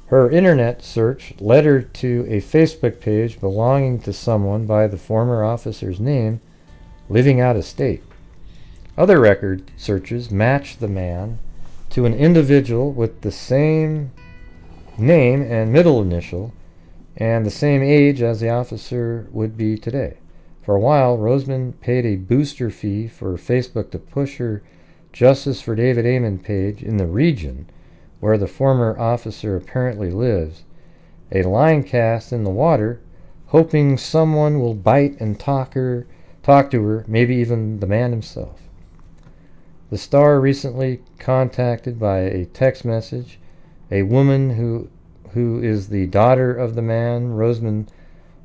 Her internet search led her to a Facebook page belonging to someone by the former officer's name living out of state. Other record searches matched the man to an individual with the same name and middle initial and the same age as the officer would be today. For a while, Roseman paid a booster fee for Facebook to push her Justice for David Aymond page in the region where the former officer apparently lives, a line cast in the water, hoping someone will bite and talk to her, maybe even the man himself. The Star recently contacted by a text message a woman who is the daughter of the man Roseman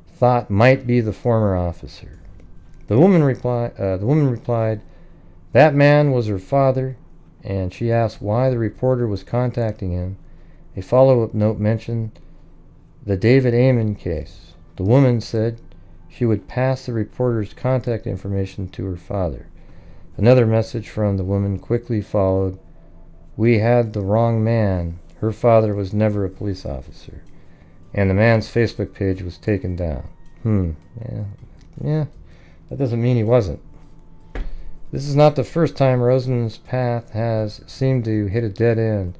thought might be the former officer. The woman replied, that man was her father, and she asked why the reporter was contacting him. A follow-up note mentioned the David Aymond case. The woman said she would pass the reporter's contact information to her father. Another message from the woman quickly followed. We had the wrong man. Her father was never a police officer. And the man's Facebook page was taken down. Yeah, that doesn't mean he wasn't. This is not the first time Roseman's path has seemed to hit a dead end.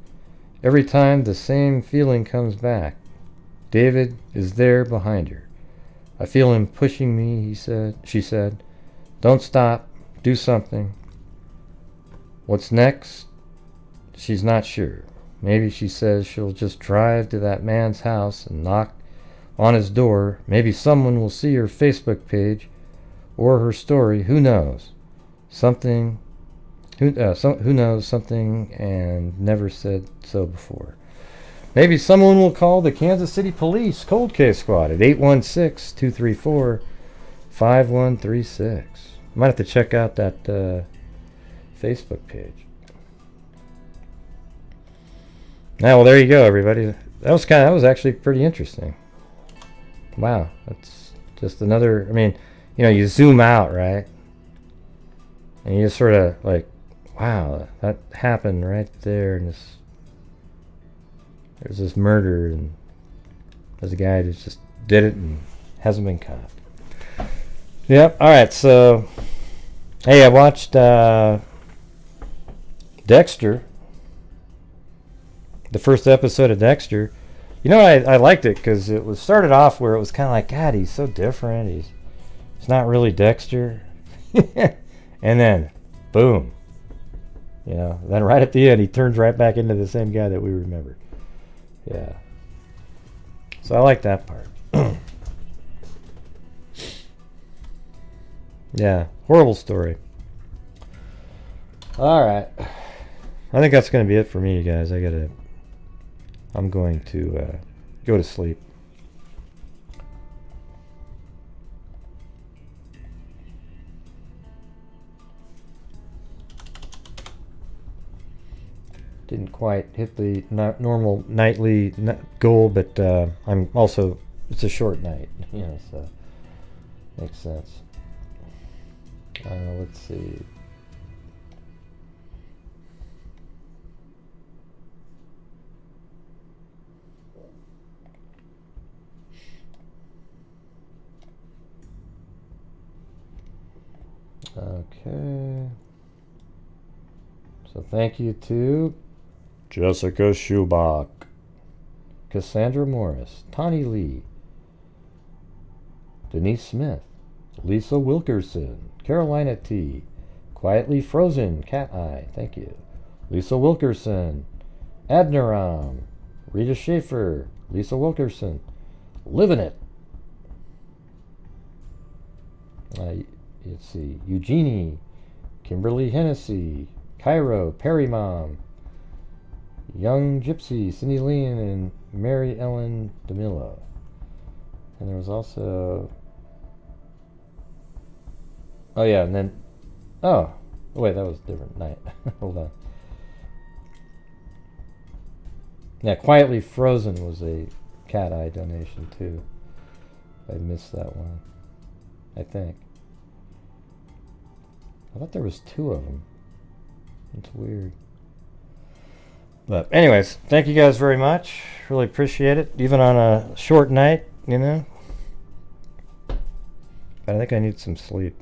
Every time the same feeling comes back. David is there behind her. I feel him pushing me, she said. Don't stop. Do something. What's next? She's not sure. Maybe she says she'll just drive to that man's house and knock on his door. Maybe someone will see her Facebook page or her story. Who knows? Who knows something and never said so before. Maybe someone will call the Kansas City Police Cold Case Squad at 816-234-5136. Might have to check out that Facebook page. Now, well, there you go, everybody. That was actually pretty interesting. Wow, that's just another. I mean, you zoom out, right? And you just sort of like, wow, that happened right there, and there's this murder, and there's a guy who just did it and hasn't been caught. Yep. All right. So, hey, I watched Dexter. The first episode of Dexter. You know, I liked it because it was started off where it was kind of like, God, he's so different. He's not really Dexter. And then, boom. You know, then right at the end, he turns right back into the same guy that we remember. Yeah. So I like that part. Yeah, horrible story. All right. I think that's going to be it for me, you guys. I'm going to go to sleep. Didn't quite hit the normal nightly goal, but I'm also, it's a short night, you know, so makes sense. Let's see. Okay. So thank you to Jessica Schubach, Cassandra Morris, Tawny Lee, Denise Smith, Lisa Wilkerson, Carolina T, Quietly Frozen, Cat Eye, thank you, Lisa Wilkerson, Adniram, Rita Schaefer, Lisa Wilkerson, Living It. Let's see, Eugenie, Kimberly Hennessy, Cairo, Perry Mom, Young Gypsy, Cindy Lean, and Mary Ellen DeMillo. And there was also... Oh yeah, and then... Oh, wait, that was a different night. Hold on. Yeah, Quietly Frozen was a Cat Eye donation too. I missed that one, I think. I thought there was two of them. It's weird. But anyways, thank you guys very much. Really appreciate it. Even on a short night, you know. But I think I need some sleep.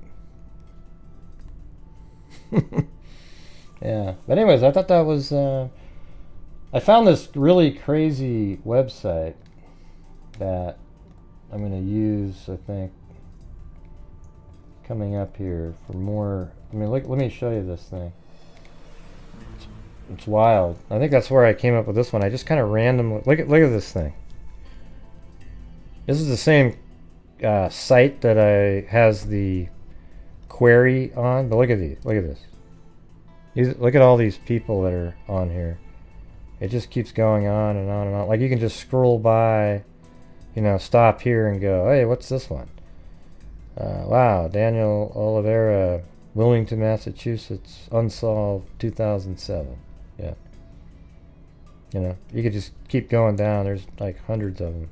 Yeah. But anyways, I thought that was... I found this really crazy website that I'm going to use, I think, coming up here for more... I mean, look, let me show you this thing. It's wild. I think that's where I came up with this one. I just kind of randomly... Look at this thing. This is the same site that has the query on, but look at these. Look at this. Look at all these people that are on here. It just keeps going on and on and on. Like, you can just scroll by, you know, stop here and go, hey, what's this one? Wow, Daniel Oliveira, Wilmington, Massachusetts, Unsolved, 2007. Yeah. You know, you could just keep going down. There's like hundreds of them.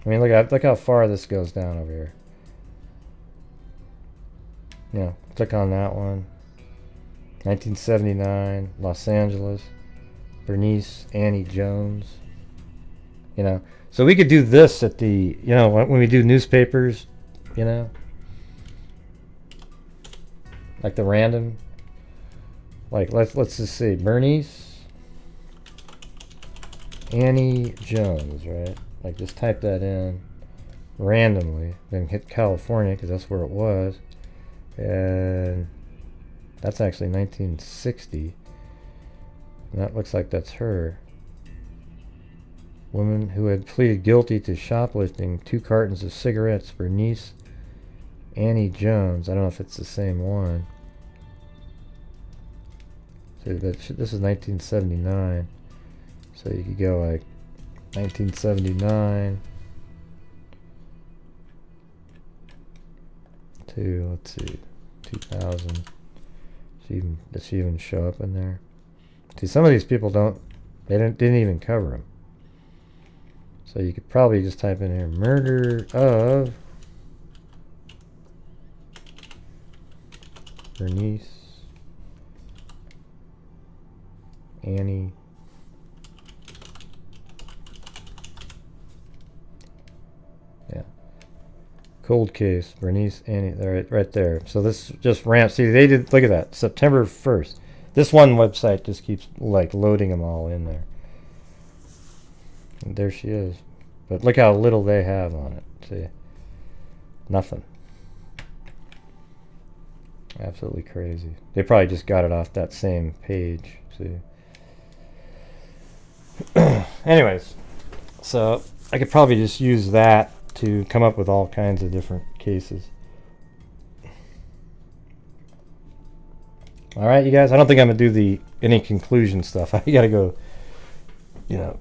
I mean, look how far this goes down over here. You know, click on that one. 1979, Los Angeles, Bernice Annie Jones. You know, so we could do this at the, you know, when we do newspapers, you know, like the random, like let's just see, Bernice Annie Jones, right? Like, just type that in randomly, then hit California because that's where it was, and that's actually 1960. And that looks like that's her. Woman who had pleaded guilty to shoplifting 2 cartons of cigarettes, Bernice Annie Jones. I don't know if it's the same one. So this is 1979. So you could go like 1979 to, let's see, 2000. Does she even show up in there? See, some of these people didn't even cover them. So you could probably just type in here, murder of Bernice Annie cold case, Bernice Annie, right there. So this just ramps. See, they did, look at that, September 1st. This one website just keeps like loading them all in there. And there she is. But look how little they have on it. See? Nothing. Absolutely crazy. They probably just got it off that same page. See? Anyways, so I could probably just use that to come up with all kinds of different cases. All right, you guys. I don't think I'm gonna do any conclusion stuff. I gotta go,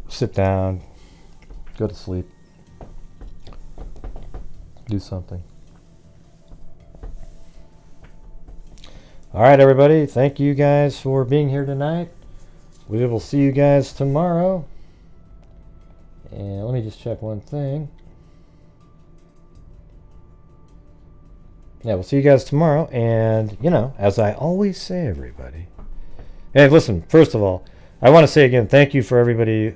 sit down, go to sleep, do something. All right, everybody. Thank you guys for being here tonight. We will see you guys tomorrow. And let me just check one thing. Yeah, we'll see you guys tomorrow. And, as I always say, everybody. Hey, listen, first of all, I want to say again, thank you for everybody,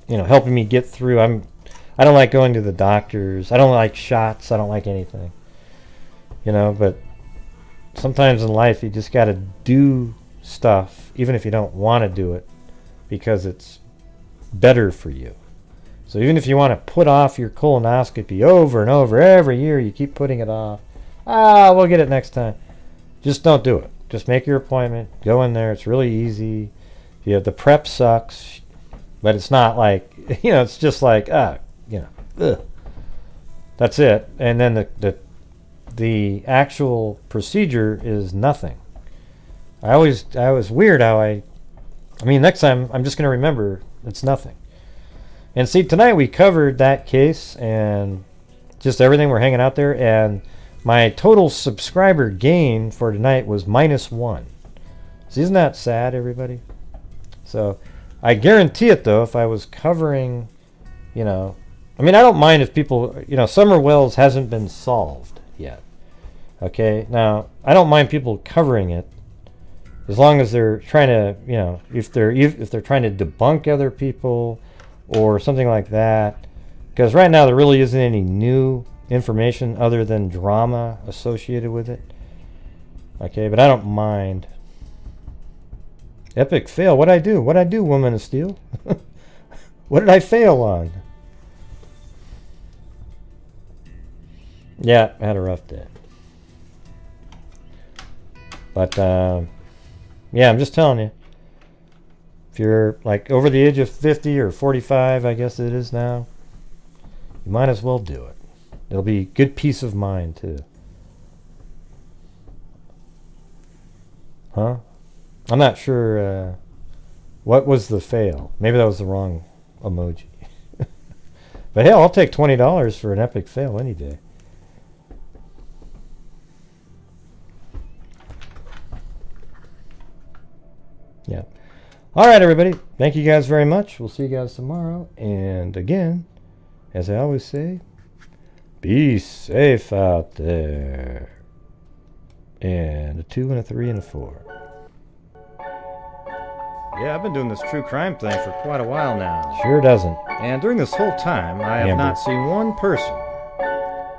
helping me get through. I don't like going to the doctors. I don't like shots. I don't like anything. But sometimes in life, you just got to do stuff, even if you don't want to do it, because it's better for you. So even if you want to put off your colonoscopy over and over every year, you keep putting it off. We'll get it next time. Just don't do it. Just make your appointment. Go in there. It's really easy. The prep sucks, but it's not like, it's just like, ugh. That's it. And then the actual procedure is nothing. I was weird how next time I'm just going to remember it's nothing. And see, tonight we covered that case and just everything we're hanging out there, and my total subscriber gain for tonight was -1. So isn't that sad, everybody? So I guarantee it, though, if I was covering, I don't mind if people, Summer Wells hasn't been solved yet. Okay, now I don't mind people covering it as long as they're trying to, if they're trying to debunk other people or something like that. Because right now there really isn't any new information other than drama associated with it. Okay, but I don't mind. Epic fail. What'd I do? Woman of Steel? What did I fail on? Yeah, I had a rough day. But, yeah, I'm just telling you. If you're, over the age of 50 or 45, I guess it is now, you might as well do it. It'll be good peace of mind, too. Huh? I'm not sure, what was the fail? Maybe that was the wrong emoji. But hell, I'll take $20 for an epic fail any day. Yeah. All right, everybody. Thank you guys very much. We'll see you guys tomorrow. And again, as I always say, be safe out there. And a 2 and a 3 and a 4. Yeah, I've been doing this true crime thing for quite a while now. Sure doesn't. And during this whole time, I have not seen one person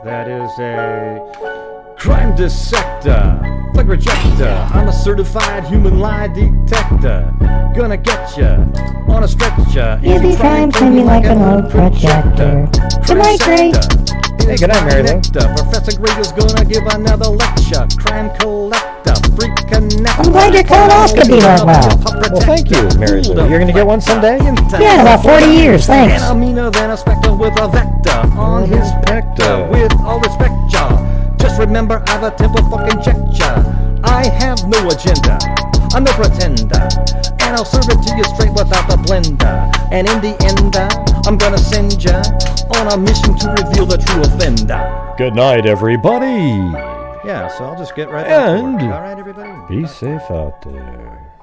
that is a crime dissector, like rejector. I'm a certified human lie detector. Gonna get ya on a stretcher. Easy crime can be like an old projector. Good night, Gray. Hey, good night, Mary Lou. Professor Gray is gonna give another lecture. Crime collector, freak connector. I'm glad your colonoscopy went well. Well, thank you, Mary Lou. You're gonna get one someday? Yeah, in about 40 years, thanks. And I'm meaner than a spectre with a vector on his pector. With all respect, y'all. Just remember, I've a temple fucking check ya. I have no agenda. I'm no pretender. And I'll serve it to you straight without the blender. And in the end, I'm gonna send ya on a mission to reveal the true offender. Good night, everybody. Yeah, so I'll just get right back to work. All right, everybody. Be safe out there.